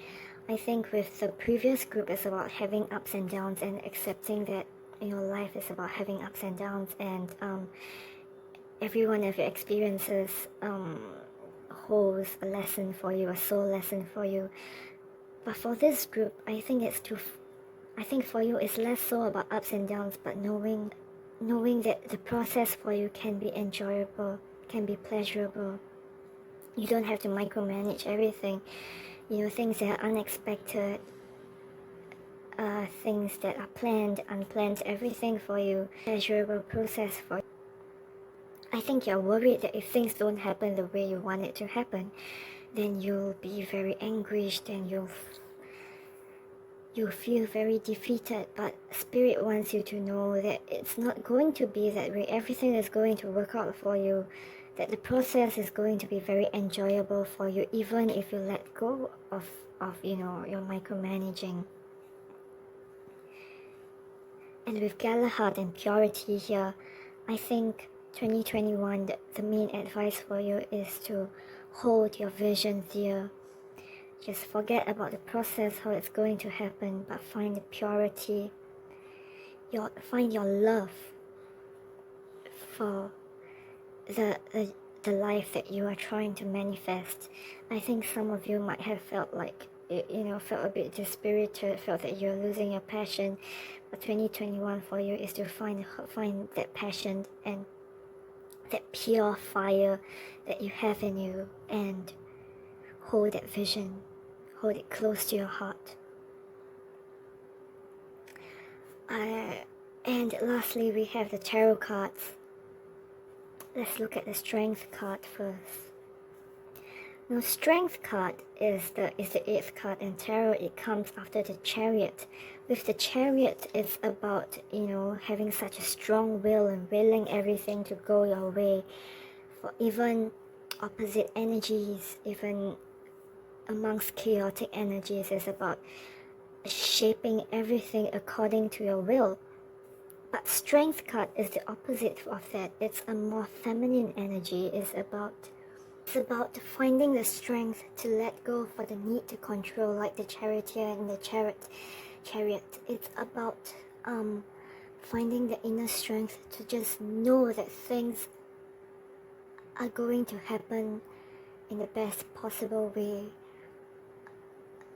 I think with the previous group, it's about having ups and downs and accepting that life is about having ups and downs, and every one of your experiences holds a lesson for you, a soul lesson for you. But for this group, I think for you it's less so about ups and downs, but knowing that the process for you can be enjoyable, can be pleasurable. You don't have to micromanage everything. Things that are unexpected, things that are planned, unplanned, everything for you, pleasurable process for you. I think you're worried that if things don't happen the way you want it to happen, then you'll be very anguished and you'll feel very defeated. But Spirit wants you to know that it's not going to be that way. Everything is going to work out for you, that the process is going to be very enjoyable for you, even if you let go of your micromanaging. And with Galahad and purity here, I think 2021, the main advice for you is to hold your vision dear. Just forget about the process, how it's going to happen, but find the purity. Find your love for the life that you are trying to manifest. I think some of you might have felt like, felt a bit dispirited, felt that you're losing your passion. But 2021 for you is to find that passion and that pure fire that you have in you, and hold that vision, hold it close to your heart. And lastly, we have the tarot cards. Let's look at the Strength card first. Now, Strength card is the 8th card in tarot. It comes after the Chariot. With the Chariot, it's about having such a strong will and willing everything to go your way. For even opposite energies, even amongst chaotic energies, it's about shaping everything according to your will. But Strength card is the opposite of that. It's a more feminine energy. It's about finding the strength to let go for the need to control, like the charioteer and the chariot. It's about finding the inner strength to just know that things are going to happen in the best possible way.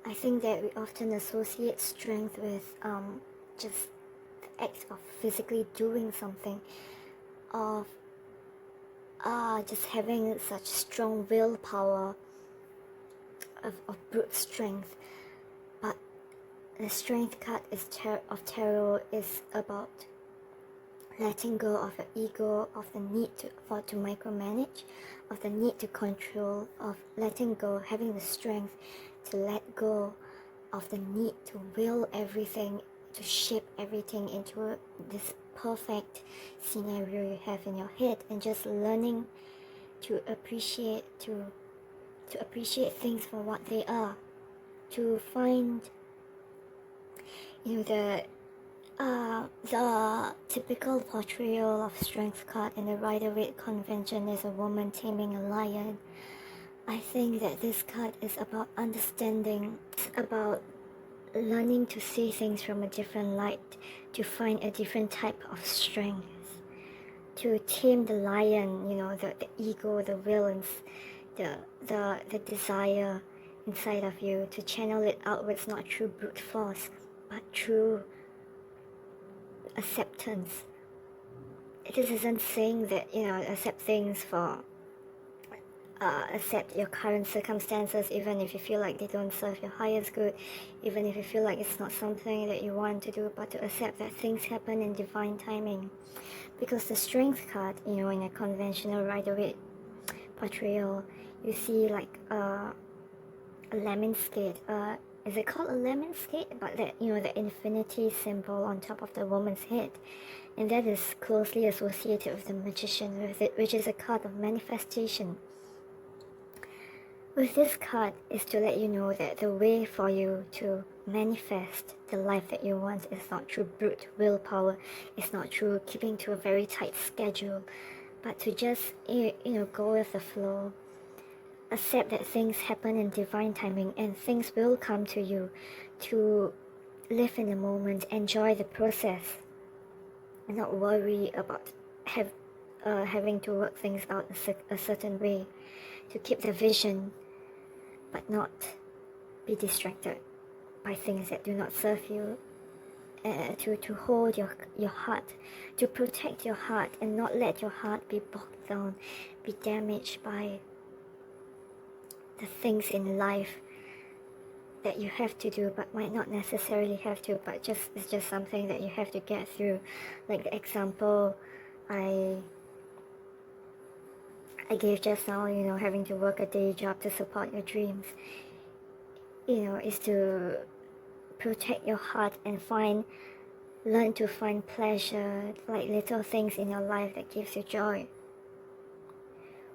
I think that we often associate strength with just the act of physically doing something, of just having such strong willpower, of brute strength. But the Strength card of tarot is about letting go of your ego, of the need to micromanage, of the need to control, of letting go, having the strength to let go of the need to will everything, to shape everything into this perfect scenario you have in your head, and just learning to appreciate things for what they are, to find, the typical portrayal of strength card in the Rider-Waite convention is a woman taming a lion. I think that this card is about understanding, about learning to see things from a different light, to find a different type of strength, to tame the lion, the ego, the will, and the desire inside of you, to channel it outwards, not through brute force, but through acceptance. This isn't saying that, accept things for accept your current circumstances, even if you feel like they don't serve your highest good, even if you feel like it's not something that you want to do, but to accept that things happen in divine timing. Because the strength card, in a conventional Rider-Waite portrayal, you see like a lemon skate. Is it called a lemon skate? But that, the infinity symbol on top of the woman's head. And that is closely associated with the magician, which is a card of manifestation. With this card is to let you know that the way for you to manifest the life that you want is not through brute willpower, it's not through keeping to a very tight schedule, but to just, go with the flow. Accept that things happen in divine timing and things will come to you, to live in the moment, enjoy the process, and not worry about having to work things out a certain way, to keep the vision but not be distracted by things that do not serve you, to hold your heart, to protect your heart and not let your heart be bogged down, be damaged by the things in life that you have to do but might not necessarily have to, but it's just something that you have to get through. Like the example I gave just now, having to work a day job to support your dreams, is to protect your heart and learn to find pleasure, like little things in your life that gives you joy.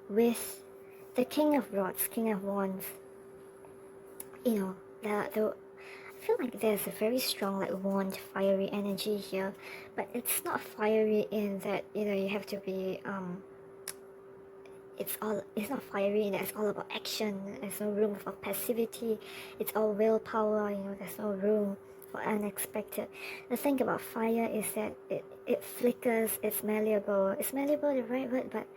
With the King of Rods, King of Wands, I feel like there's a very strong wand fiery energy here, but it's not fiery in that, you have to be it's not fiery, and it's all about action. There's no room for passivity. It's all willpower, there's no room for unexpected. The thing about fire is that it flickers, it's malleable. Is malleable the right word? But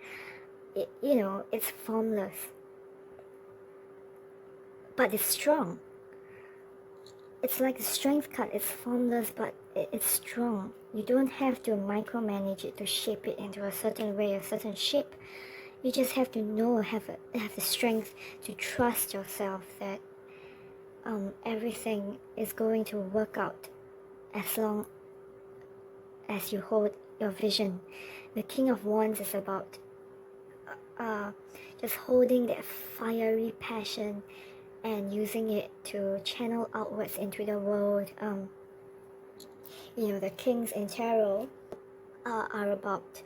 it's formless, but it's strong. It's like the strength card. It's formless, but it's strong. You don't have to micromanage it to shape it into a certain way, a certain shape. You just have to have the strength to trust yourself that everything is going to work out as long as you hold your vision. The King of Wands is about just holding that fiery passion and using it to channel outwards into the world. The kings in tarot are about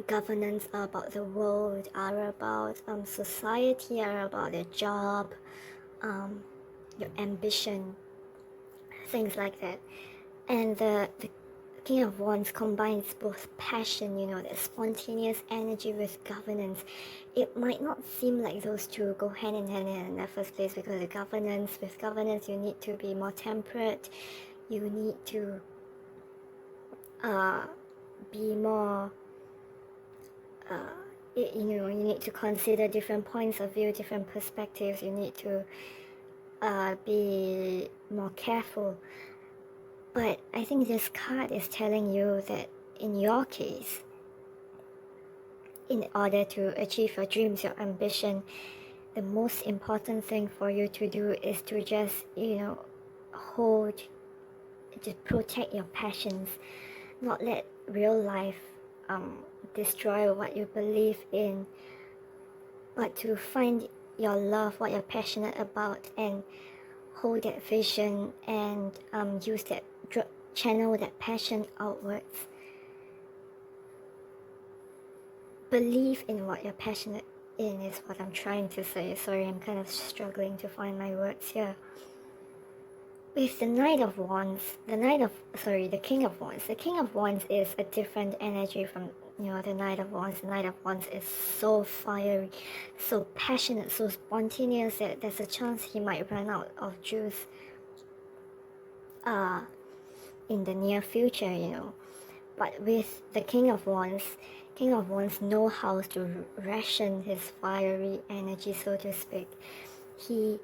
governance, are about the world, are about society, are about their job, your ambition, things like that. And the King of Wands combines both passion, that spontaneous energy, with governance. It might not seem like those two go hand in hand in the first place, because with governance you need to be more temperate, you need to be more you need to consider different points of view, different perspectives. You need to be more careful. But I think this card is telling you that in your case, in order to achieve your dreams, your ambition, the most important thing for you to do is to just, protect your passions, not let real life destroy what you believe in, but to find your love, what you're passionate about, and hold that vision and use that, channel that passion outwards. Believe in what you're passionate in is what I'm trying to say. Sorry, I'm kind of struggling to find my words here. With the Knight of Wands, the King of Wands. The King of Wands is a different energy from, the Knight of Wands. The Knight of Wands is so fiery, so passionate, so spontaneous that there's a chance he might run out of juice in the near future, But with the King of Wands know how to ration his fiery energy, so to speak. He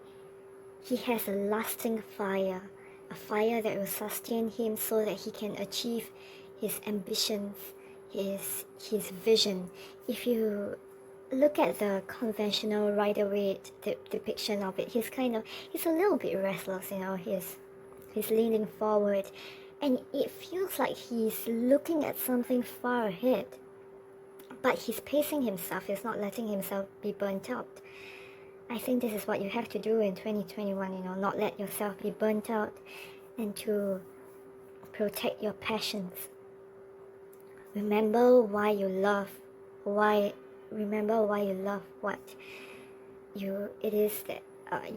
has a lasting fire, a fire that will sustain him so that he can achieve his ambitions, his vision. If you look at the conventional Rider-Waite depiction of it, he's a little bit restless, he's leaning forward, and it feels like he's looking at something far ahead, but he's pacing himself, he's not letting himself be burnt out. I think this is what you have to do in 2021, not let yourself be burnt out, and to protect your passions. Remember why you love what it is that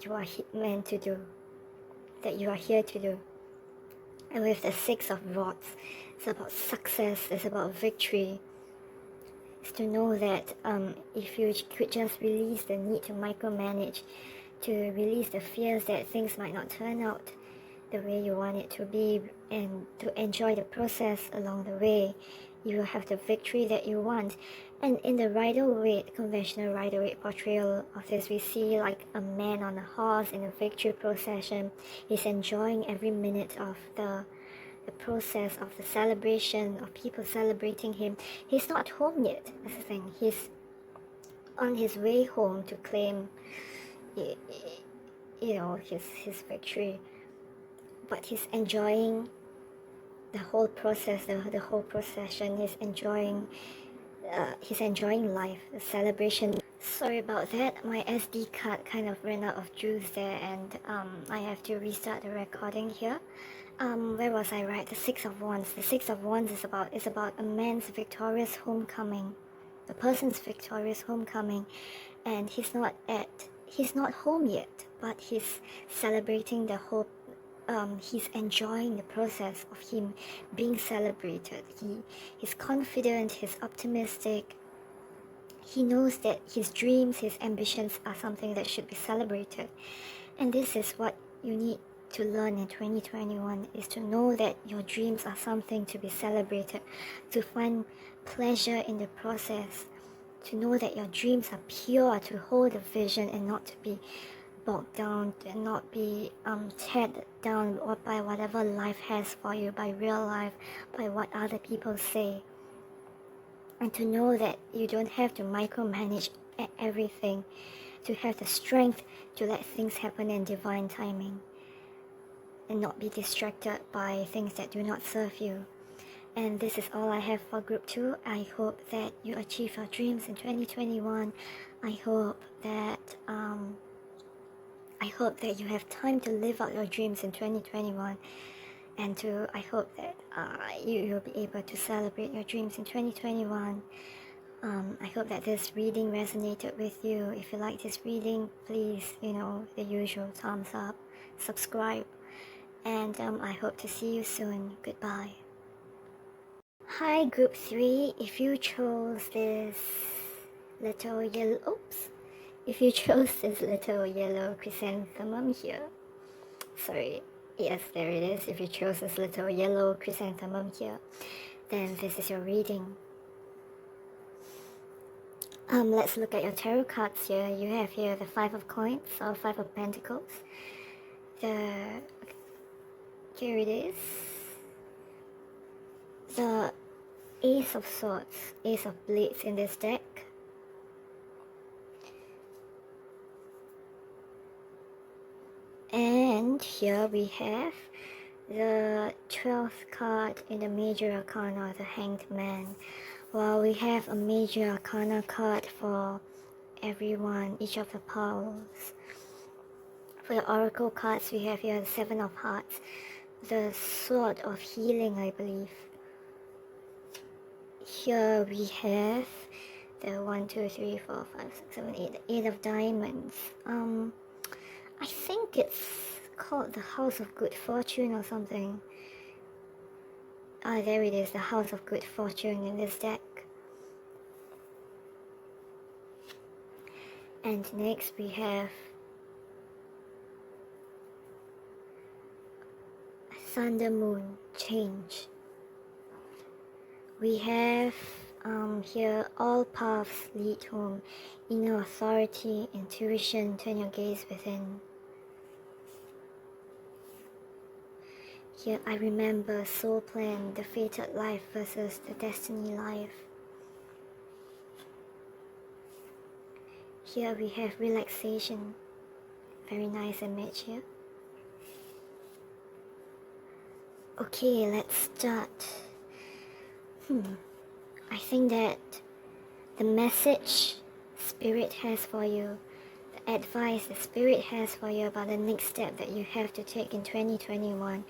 you are meant to do, that you are here to do. And with the Six of Rods, it's about success, it's about victory. It's to know that if you could just release the need to micromanage, to release the fears that things might not turn out the way you want it to be, and to enjoy the process along the way, you will have the victory that you want. And in the conventional Rider-Waite portrayal of this, we see like a man on a horse in a victory procession. He's enjoying every minute of the process of the celebration, of people celebrating him. He's not home yet, that's the thing. He's on his way home to claim his victory, but he's enjoying the whole process, the whole procession. He's enjoying life, the celebration. Sorry about that, my SD card kind of ran out of juice there, and I have to restart the recording here. Where was I? Right, the Six of Wands. The Six of Wands is about a man's victorious homecoming, the person's victorious homecoming, and he's not home yet, but he's celebrating the whole. He's enjoying the process of him being celebrated. He's confident. He's optimistic. He knows that his dreams, his ambitions are something that should be celebrated, and this is what you need to learn in 2021, is to know that your dreams are something to be celebrated, to find pleasure in the process, to know that your dreams are pure, to hold a vision and not to be bogged down, and not be teared down by whatever life has for you, by real life, by what other people say, and to know that you don't have to micromanage everything, to have the strength to let things happen in divine timing, and not be distracted by things that do not serve you. And this is all I have for group 2. I hope that you achieve your dreams in 2021. I hope that you have time to live out your dreams in 2021, and I hope that you'll be able to celebrate your dreams in 2021. I hope that this reading resonated with you. If you like this reading, please, the usual thumbs up, subscribe, and I hope to see you soon. Goodbye. Hi, group 3. If you chose this little yellow chrysanthemum here, sorry, yes, there it is. If you chose this little yellow chrysanthemum here, then this is your reading. Let's look at your tarot cards here. You have here the Five of Coins, or Five of Pentacles. Here it is. The Ace of Swords, Ace of Blades in this deck. And here we have the 12th card in the Major Arcana, the Hanged Man. Well, we have a Major Arcana card for everyone, each of the poles. For the oracle cards, we have here the Seven of Hearts, the Sword of Healing, I believe. Here we have the 1, 2, 3, 4, 5, 6, 7, 8, the Eight of Diamonds. I think it's called the House of Good Fortune or something. Ah, there it is, the House of Good Fortune in this deck. And next we have Thunder Moon Change. We have here all paths lead home, inner authority, intuition, turn your gaze within. Here I remember soul plan, the fated life versus the destiny life. Here we have relaxation, very nice image here. Okay, let's start. I think that the message Spirit has for you, the advice the Spirit has for you about the next step that you have to take in 2021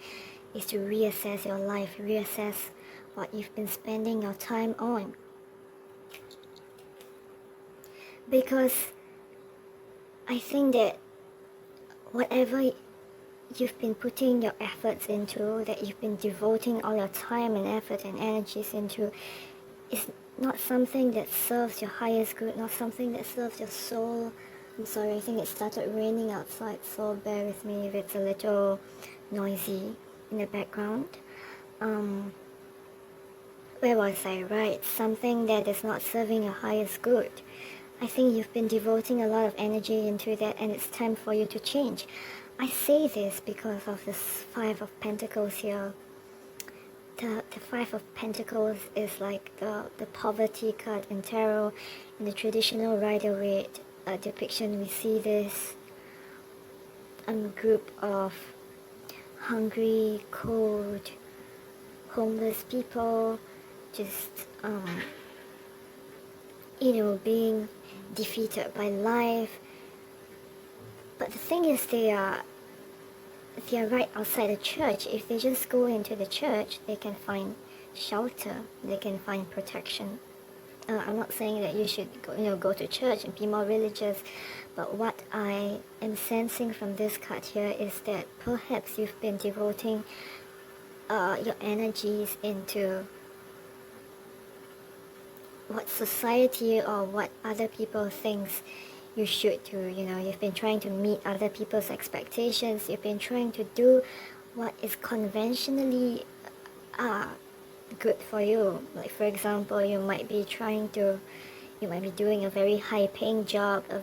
is to reassess your life, reassess what you've been spending your time on. Because I think that whatever you've been putting your efforts into, that you've been devoting all your time and effort and energies into, is not something that serves your highest good, not something that serves your soul. I'm sorry, I think it started raining outside, so bear with me if it's a little noisy in the background. Where was I? Right, something that is not serving your highest good. I think you've been devoting a lot of energy into that, and it's time for you to change. I say this because of this Five of Pentacles here. The Five of Pentacles is like the poverty card in tarot. In the traditional Rider-Waite depiction, we see this group of hungry, cold, homeless people just, being defeated by life. But the thing is, they are right outside the church. If they just go into the church, they can find shelter, they can find protection. I'm not saying that you should go to church and be more religious, but what I am sensing from this card here is that perhaps you've been devoting your energies into what society or what other people thinks you should do. You've been trying to meet other people's expectations. You've been trying to do what is conventionally good for you. Like, for example, you might be doing a very high-paying job, a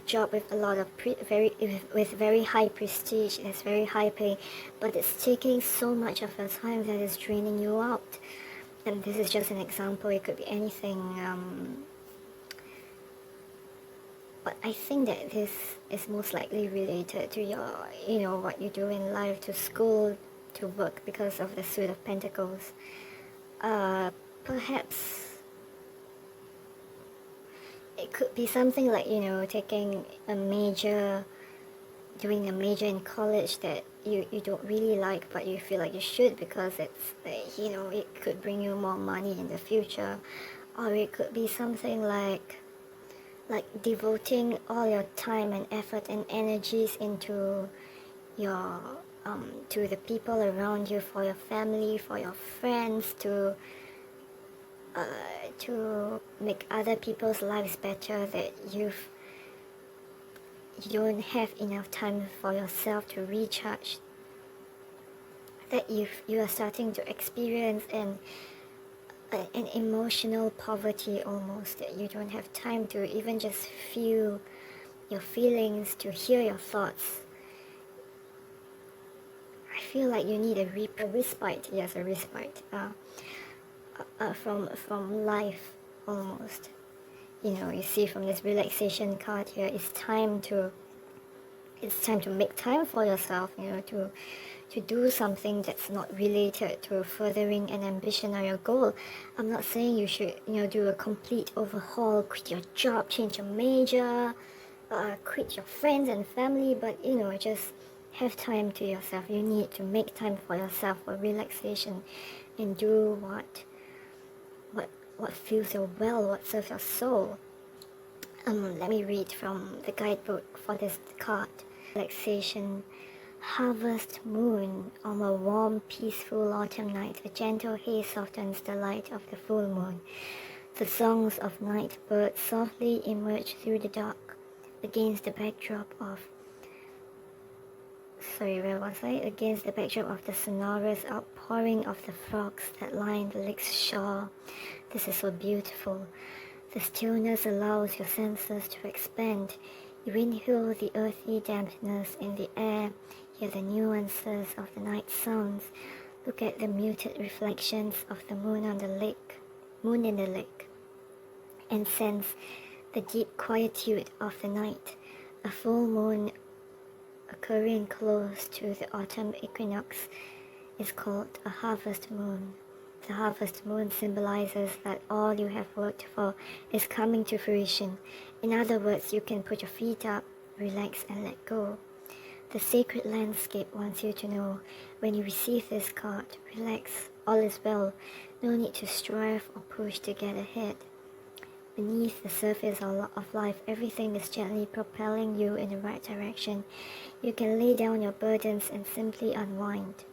job with a lot of with very high prestige. It's very high pay, but it's taking so much of your time that it's draining you out. And this is just an example. It could be anything. But I think that this is most likely related to your, what you do in life, to school, to work, because of the Suit of Pentacles. Perhaps it could be something like, doing a major in college that you don't really like, but you feel like you should because it's, it could bring you more money in the future. Or it could be something like devoting all your time and effort and energies into your to the people around you, for your family, for your friends, to make other people's lives better, that you don't have enough time for yourself to recharge, that you are starting to experience an emotional poverty almost, that you don't have time to even just feel your feelings, to hear your thoughts. I feel like you need a respite. Yes, a respite from life almost. You see from this relaxation card here, it's time to make time for yourself, to do something that's not related to furthering an ambition or your goal. I'm not saying you should, do a complete overhaul, quit your job, change your major, quit your friends and family, but just have time to yourself. You need to make time for yourself, for relaxation, and do what fills your well, what serves your soul. Let me read from the guidebook for this card. Relaxation. Harvest moon. On a warm, peaceful autumn night, a gentle haze softens the light of the full moon. The songs of night birds softly emerge through the dark against the backdrop of against the backdrop of the sonorous outpouring of the frogs that line the lake's shore. This is so beautiful. The stillness allows your senses to expand. You inhale the earthy dampness in the air, hear the nuances of the night sounds, look at the muted reflections of the moon in the lake, and sense the deep quietude of the night. A full moon occurring close to the autumn equinox is called a harvest moon. The harvest moon symbolizes that all you have worked for is coming to fruition. In other words, you can put your feet up, relax, and let go. The sacred landscape wants you to know, when you receive this card, relax, all is well, no need to strive or push to get ahead. Beneath the surface of life, everything is gently propelling you in the right direction. You can lay down your burdens and simply unwind.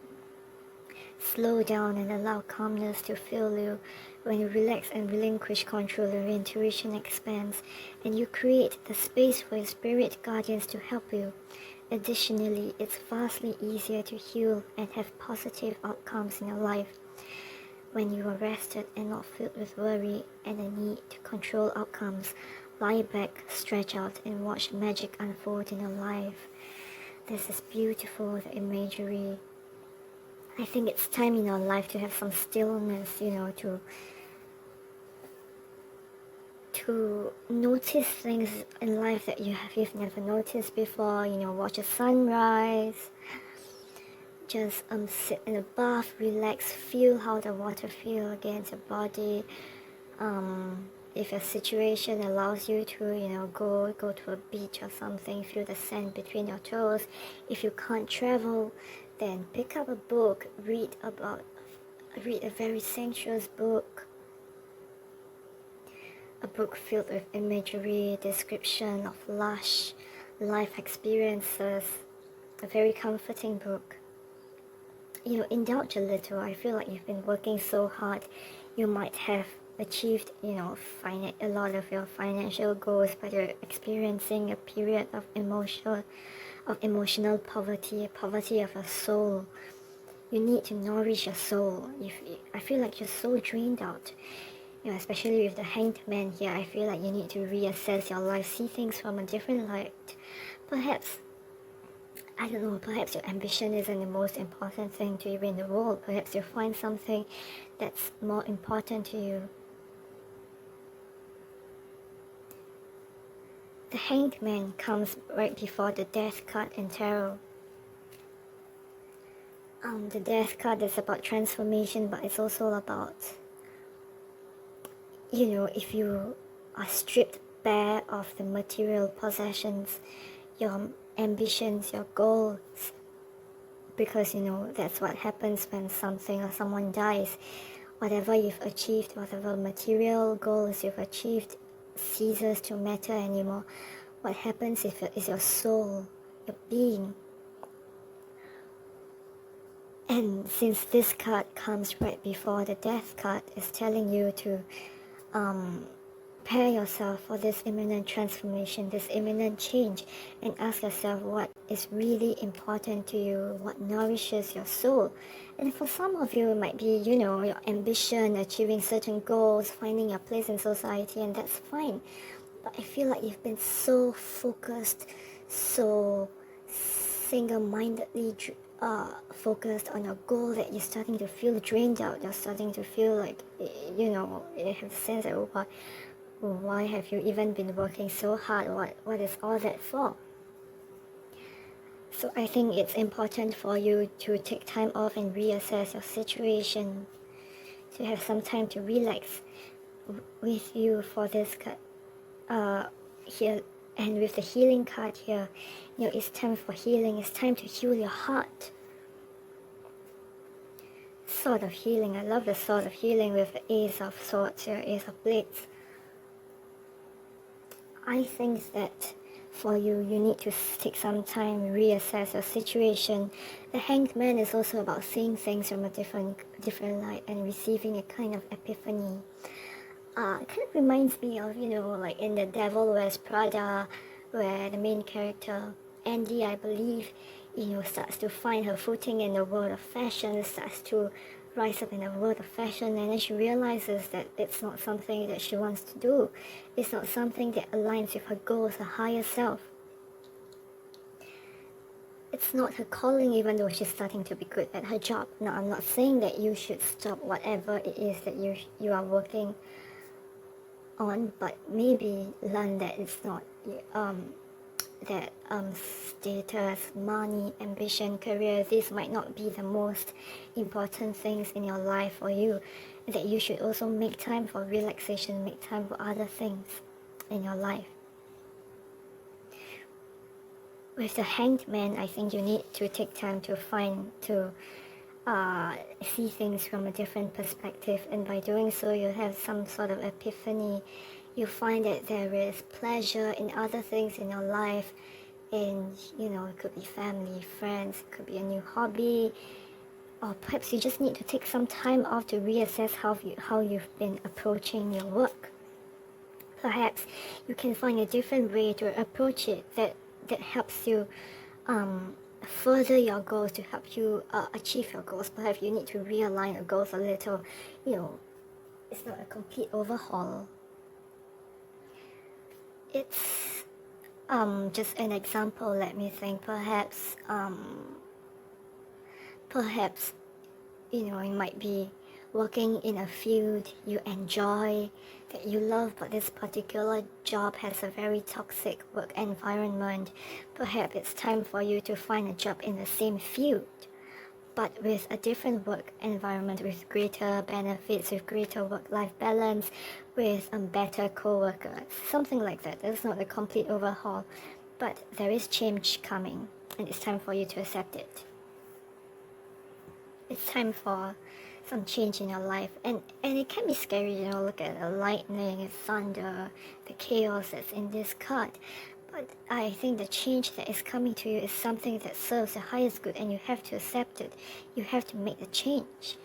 Slow down and allow calmness to fill you. When you relax and relinquish control, your intuition expands, and you create the space for your spirit guardians to help you. Additionally, it's vastly easier to heal and have positive outcomes in your life when you are rested and not filled with worry and a need to control outcomes. Lie back, stretch out, and watch magic unfold in your life. This is beautiful, the imagery. I think it's time in our life to have some stillness, to notice things in life that you've never noticed before. Watch a sunrise, just sit in a bath, relax, feel how the water feels against your body. If your situation allows you to, go to a beach or something, feel the sand between your toes. If you can't travel, then pick up a book, read a very sensuous book, a book filled with imagery, description of lush life experiences, a very comforting book. Indulge a little. I feel like you've been working so hard. You might have achieved, a lot of your financial goals, but you're experiencing a period of emotional poverty of your soul. You need to nourish your soul. I feel like you're so drained out. Especially with the Hanged Man here, I feel like you need to reassess your life, see things from a different light. Perhaps your ambition isn't the most important thing to you in the world. Perhaps you'll find something that's more important to you. The Hanged Man comes right before the Death card in Tarot. The Death card is about transformation, but it's also about, if you are stripped bare of the material possessions, your ambitions, your goals, because that's what happens when something or someone dies. Whatever you've achieved, whatever material goals you've achieved ceases to matter anymore. What happens is your soul, your being. And since this card comes right before the Death card, is telling you to prepare yourself for this imminent transformation, this imminent change, and ask yourself what is really important to you, what nourishes your soul. And for some of you, it might be, your ambition, achieving certain goals, finding your place in society, and that's fine. But I feel like you've been so focused, so single-mindedly focused on your goal that you're starting to feel drained out. You're starting to feel like, you have a sense that, why have you even been working so hard? What is all that for? So I think it's important for you to take time off and reassess your situation, to have some time to relax with you for this card here. And with the healing card here, it's time for healing. It's time to heal your heart. Sword of healing. I love the sword of healing with the Ace of Swords here, Ace of Blades. I think that for you need to take some time, reassess your situation. The Hanged Man is also about seeing things from a different light and receiving a kind of epiphany. It kind of reminds me of, like in The Devil Wears Prada, where the main character, Andy, I believe, starts to find her footing in the world of fashion, starts to rise up in the world of fashion, and then she realizes that it's not something that she wants to do. It's not something that aligns with her goals, her higher self. It's not her calling, even though she's starting to be good at her job. Now, I'm not saying that you should stop whatever it is that you are working on, but maybe learn that it's not status, money, ambition, career, these might not be the most important things in your life for you, that you should also make time for relaxation, make time for other things in your life. With the Hanged Man, I think you need to take time to see things from a different perspective, and by doing so you have some sort of epiphany. You find that there is pleasure in other things in your life, and it could be family, friends, it could be a new hobby, or perhaps you just need to take some time off to reassess how you've been approaching your work. Perhaps you can find a different way to approach it that helps you further your goals, to help you achieve your goals. Perhaps you need to realign your goals a little. It's not a complete overhaul. It's just an example. Let me think. Perhaps you might be working in a field you enjoy, that you love, but this particular job has a very toxic work environment. Perhaps it's time for you to find a job in the same field, but with a different work environment, with greater benefits, with greater work-life balance, with better co-workers, something like that. That's not a complete overhaul, but there is change coming, and it's time for you to accept it. It's time for some change in your life, and it can be scary, look at the lightning, thunder, the chaos that's in this card. But I think the change that is coming to you is something that serves the highest good, and you have to accept it. You have to make the change,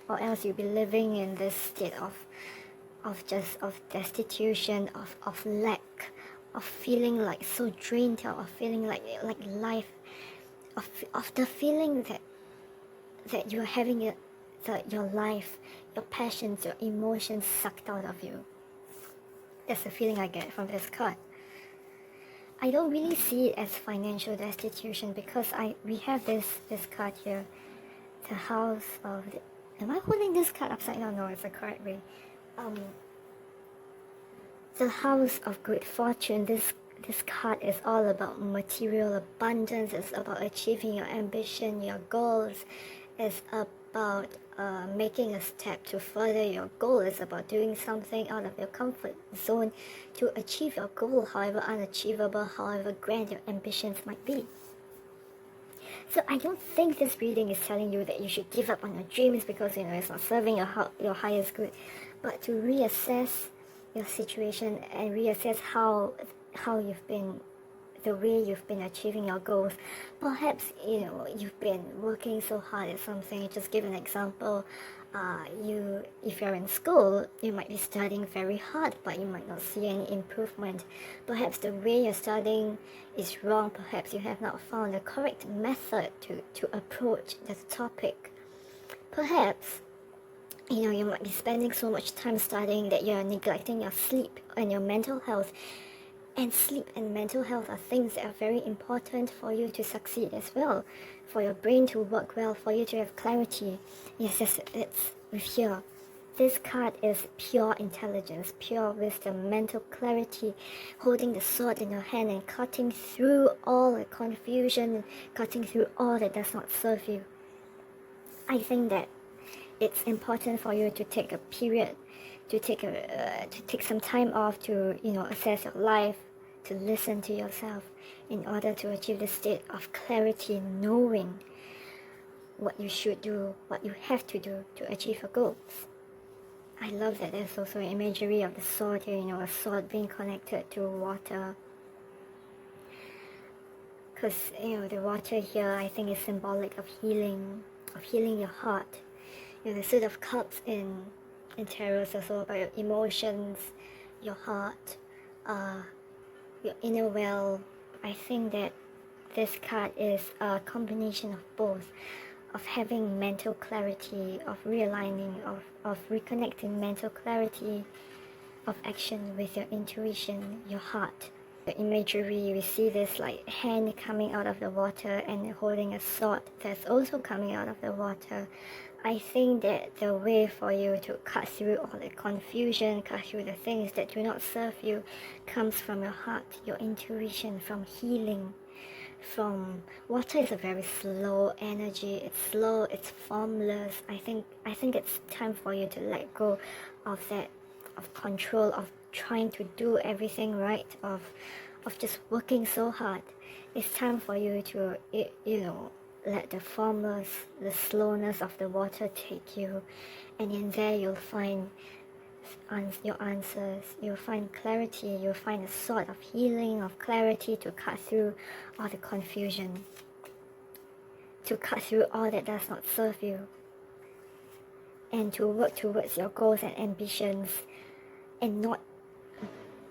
or else you'll be living in this state of destitution, of lack, of feeling like so drained out, of feeling like life, of the feeling that you're having your life, your passions, your emotions sucked out of you. That's the feeling I get from this card. I don't really see it as financial destitution, because we have this card here, the House of am I holding this card upside down? No, it's the correct way. The House of Good Fortune. This card is all about material abundance. It's about achieving your ambition, your goals. It's about making a step to further your goal. It's about doing something out of your comfort zone to achieve your goal, however unachievable, however grand your ambitions might be. So I don't think this reading is telling you that you should give up on your dreams because it's not serving your highest good, but to reassess your situation and reassess how you've been, the way you've been achieving your goals. Perhaps you've been working so hard at something. Just give an example. If you're in school, you might be studying very hard, but you might not see any improvement. Perhaps the way you're studying is wrong. Perhaps you have not found the correct method to approach the topic. Perhaps you might be spending so much time studying that you're neglecting your sleep and your mental health. And sleep and mental health are things that are very important for you to succeed as well, for your brain to work well, for you to have clarity. Yes, it's with here. this card is pure intelligence, pure wisdom, mental clarity, holding the sword in your hand and cutting through all the confusion, cutting through all that does not serve you. I think that it's important for you to take a period, to take some time off to, assess your life, to listen to yourself in order to achieve the state of clarity, knowing what you should do, what you have to do to achieve your goals. I love that there's also an imagery of the sword here, a sword being connected to water. Because, the water here I think is symbolic of healing your heart. The Suit of Cups in tarot is also about your emotions, your heart, your inner well. I think that this card is a combination of both, of having mental clarity, of realigning, of reconnecting mental clarity, of action with your intuition, your heart. The imagery, we see this like hand coming out of the water and holding a sword that's also coming out of the water. I think that the way for you to cut through all the confusion, cut through the things that do not serve you, comes from your heart, your intuition, from healing. From water is a very slow energy. It's slow, it's formless. I think it's time for you to let go of that, of control, of trying to do everything right, of just working so hard. It's time for you to let the formless, the slowness of the water take you, and in there you'll find your answers, you'll find clarity, you'll find a sort of healing, of clarity to cut through all the confusion, to cut through all that does not serve you, and to work towards your goals and ambitions, and not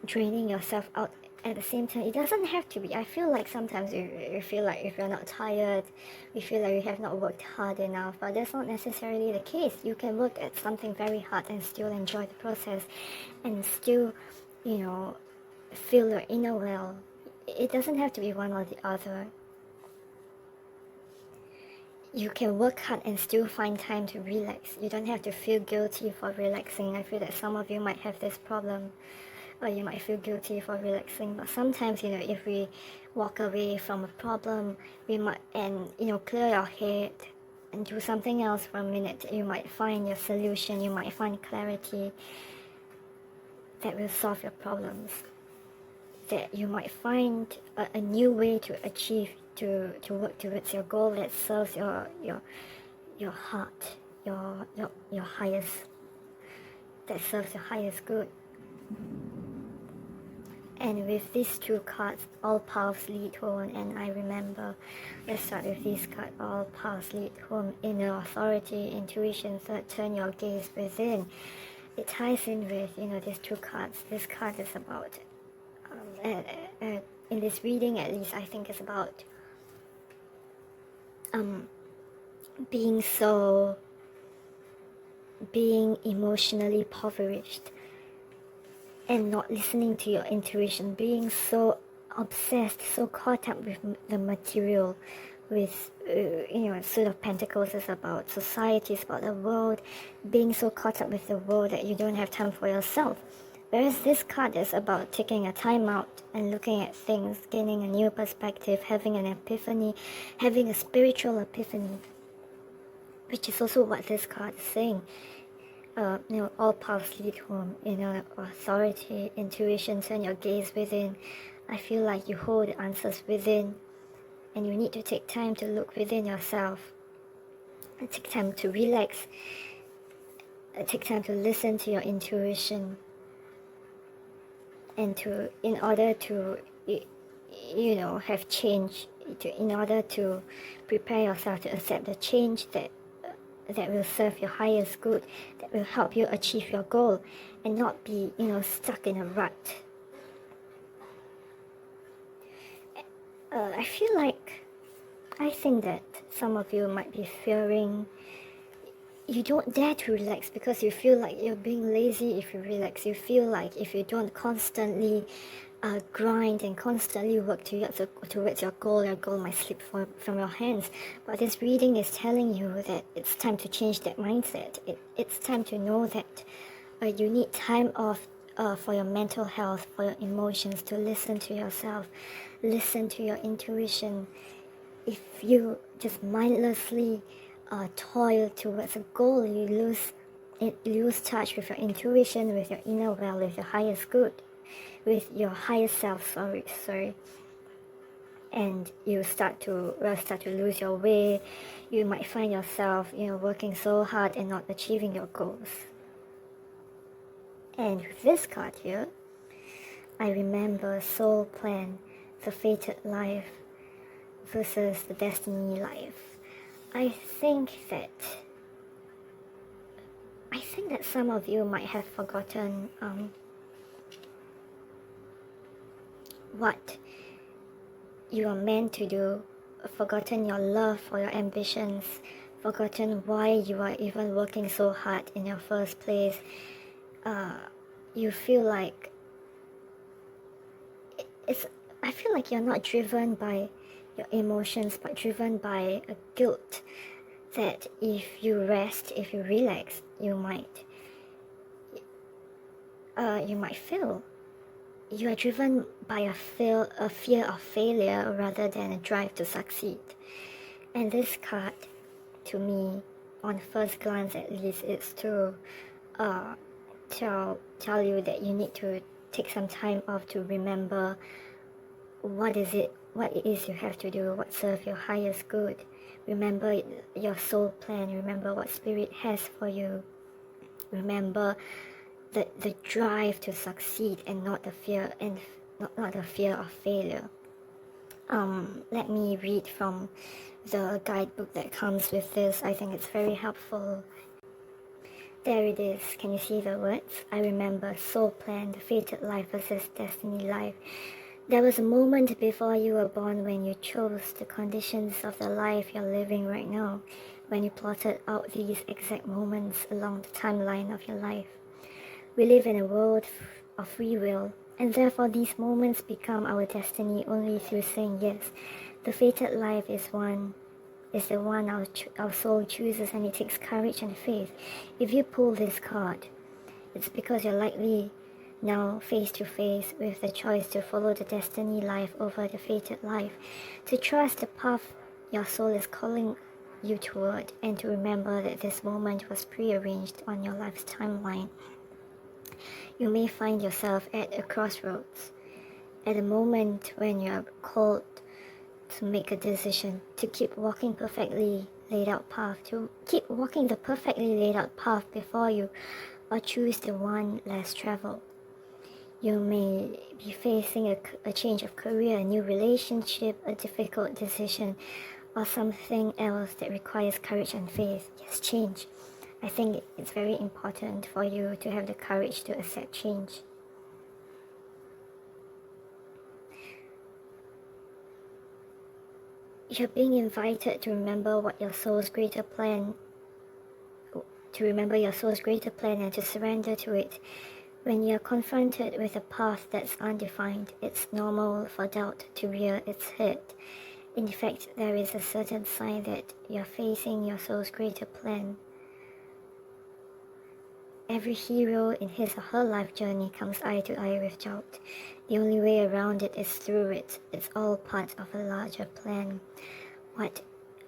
draining yourself out at the same time. It doesn't have to be. I feel like sometimes you feel like if you're not tired, you feel like you have not worked hard enough, but that's not necessarily the case. You can work at something very hard and still enjoy the process, and still, feel your inner well. It doesn't have to be one or the other. You can work hard and still find time to relax. You don't have to feel guilty for relaxing. I feel that some of you might have this problem, or you might feel guilty for relaxing. But sometimes, if we walk away from a problem, we might, and clear your head and do something else for a minute, you might find your solution, you might find clarity that will solve your problems, that you might find a new way to achieve, to work towards your goal that serves your heart, your highest, that serves your highest good. And with these two cards, all paths lead home, and I remember, let's start with this card, all paths lead home, inner authority, intuition, third, turn your gaze within. It ties in with, these two cards. This card is about, in this reading at least, I think it's about being emotionally impoverished and not listening to your intuition, being so obsessed, so caught up with the material, with Suit of Pentacles is about society, it's about the world, being so caught up with the world that you don't have time for yourself. Whereas this card is about taking a time out and looking at things, gaining a new perspective, having an epiphany, having a spiritual epiphany, which is also what this card is saying. All paths lead home, authority, intuition, turn your gaze within. I feel like you hold the answers within, and you need to take time to look within yourself, and take time to relax, take time to listen to your intuition, and in order to have change, in order to prepare yourself to accept the change that will serve your highest good, that will help you achieve your goal, and not be stuck in a rut. I think that some of you might be fearing, you don't dare to relax because you feel like you're being lazy if you relax. You feel like if you don't constantly grind and constantly work towards your goal might slip from your hands. But this reading is telling you that it's time to change that mindset. It's time to know that you need time off for your mental health, for your emotions, to listen to yourself, listen to your intuition. If you just mindlessly toil towards a goal, you lose touch with your intuition, with your inner well, with your highest good, with your higher self, sorry, and you start to lose your way. You might find yourself, working so hard and not achieving your goals. And with this card here, I remember soul plan, the fated life versus the destiny life. I think that some of you might have forgotten what you are meant to do, forgotten your love for your ambitions, forgotten why you are even working so hard in your first place. You feel like I feel like you're not driven by your emotions, but driven by a guilt that if you rest, if you relax, you might fail. You are driven by a fear of failure rather than a drive to succeed. And this card, to me, on first glance at least, is to tell you that you need to take some time off to remember what it is you have to do, what serves your highest good. Remember your soul plan, remember what spirit has for you. Remember the drive to succeed and not the fear of failure. Let me read from the guidebook that comes with this. I think it's very helpful. There it is. Can you see the words? I remember soul plan, the fated life versus destiny life. There was a moment before you were born when you chose the conditions of the life you're living right now, when you plotted out these exact moments along the timeline of your life. We live in a world of free will, and therefore these moments become our destiny only through saying yes. The fated life is the one our soul chooses, and it takes courage and faith. If you pull this card, it's because you're likely now face to face with the choice to follow the destiny life over the fated life, to trust the path your soul is calling you toward, and to remember that this moment was prearranged on your life's timeline. You may find yourself at a crossroads, at a moment when you are called to make a decision, to keep walking the perfectly laid out path before you, or choose the one less traveled. You may be facing a change of career, a new relationship, a difficult decision, or something else that requires courage and faith. Yes, change. I think it's very important for you to have the courage to accept change. You're being invited to remember your soul's greater plan and to surrender to it. When you're confronted with a path that's undefined, it's normal for doubt to rear its head. In fact, there is a certain sign that you're facing your soul's greater plan. Every hero in his or her life journey comes eye to eye with doubt. The only way around it is through it. It's all part of a larger plan. What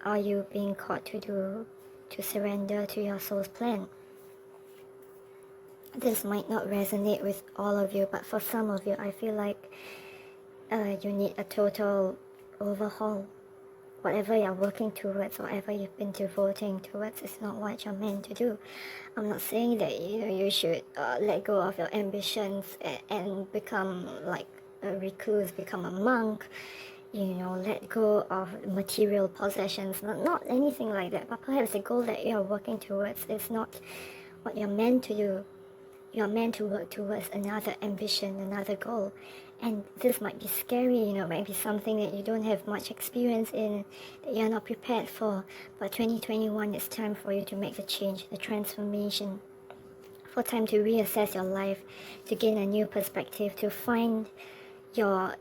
are you being called to do to surrender to your soul's plan? This might not resonate with all of you, but for some of you, I feel like you need a total overhaul. Whatever you're working towards, whatever you've been devoting towards, is not what you're meant to do. I'm not saying that you should let go of your ambitions and become like a recluse, become a monk. Let go of material possessions. Not anything like that. But perhaps the goal that you're working towards is not what you're meant to do. You're meant to work towards another ambition, another goal. And this might be scary, might be something that you don't have much experience in, that you're not prepared for. But 2021 is time for you to make the change, the transformation, for time to reassess your life, to gain a new perspective, to find your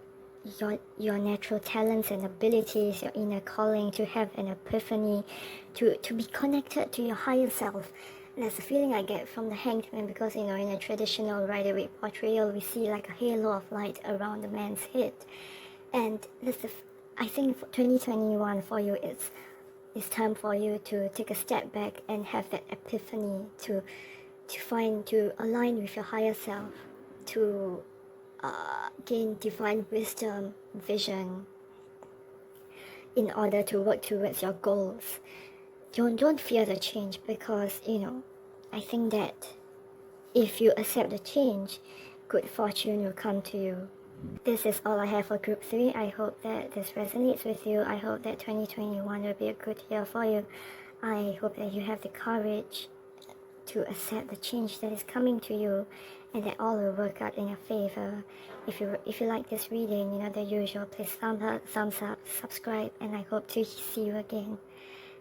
natural talents and abilities, your inner calling, to have an epiphany, to be connected to your higher self. And that's the feeling I get from the Hanged Man, because in a traditional Rider-Waite portrayal, we see like a halo of light around the man's head. And I think for 2021 for you, it's time for you to take a step back and have that epiphany, to align with your higher self, to gain divine wisdom, vision, in order to work towards your goals. Don't fear the change, because I think that if you accept the change, good fortune will come to you. This is all I have for Group 3. I hope that this resonates with you. I hope that 2021 will be a good year for you. I hope that you have the courage to accept the change that is coming to you, and that all will work out in your favor. If you like this reading, the usual, please thumbs up, subscribe, and I hope to see you again.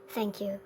Thank you.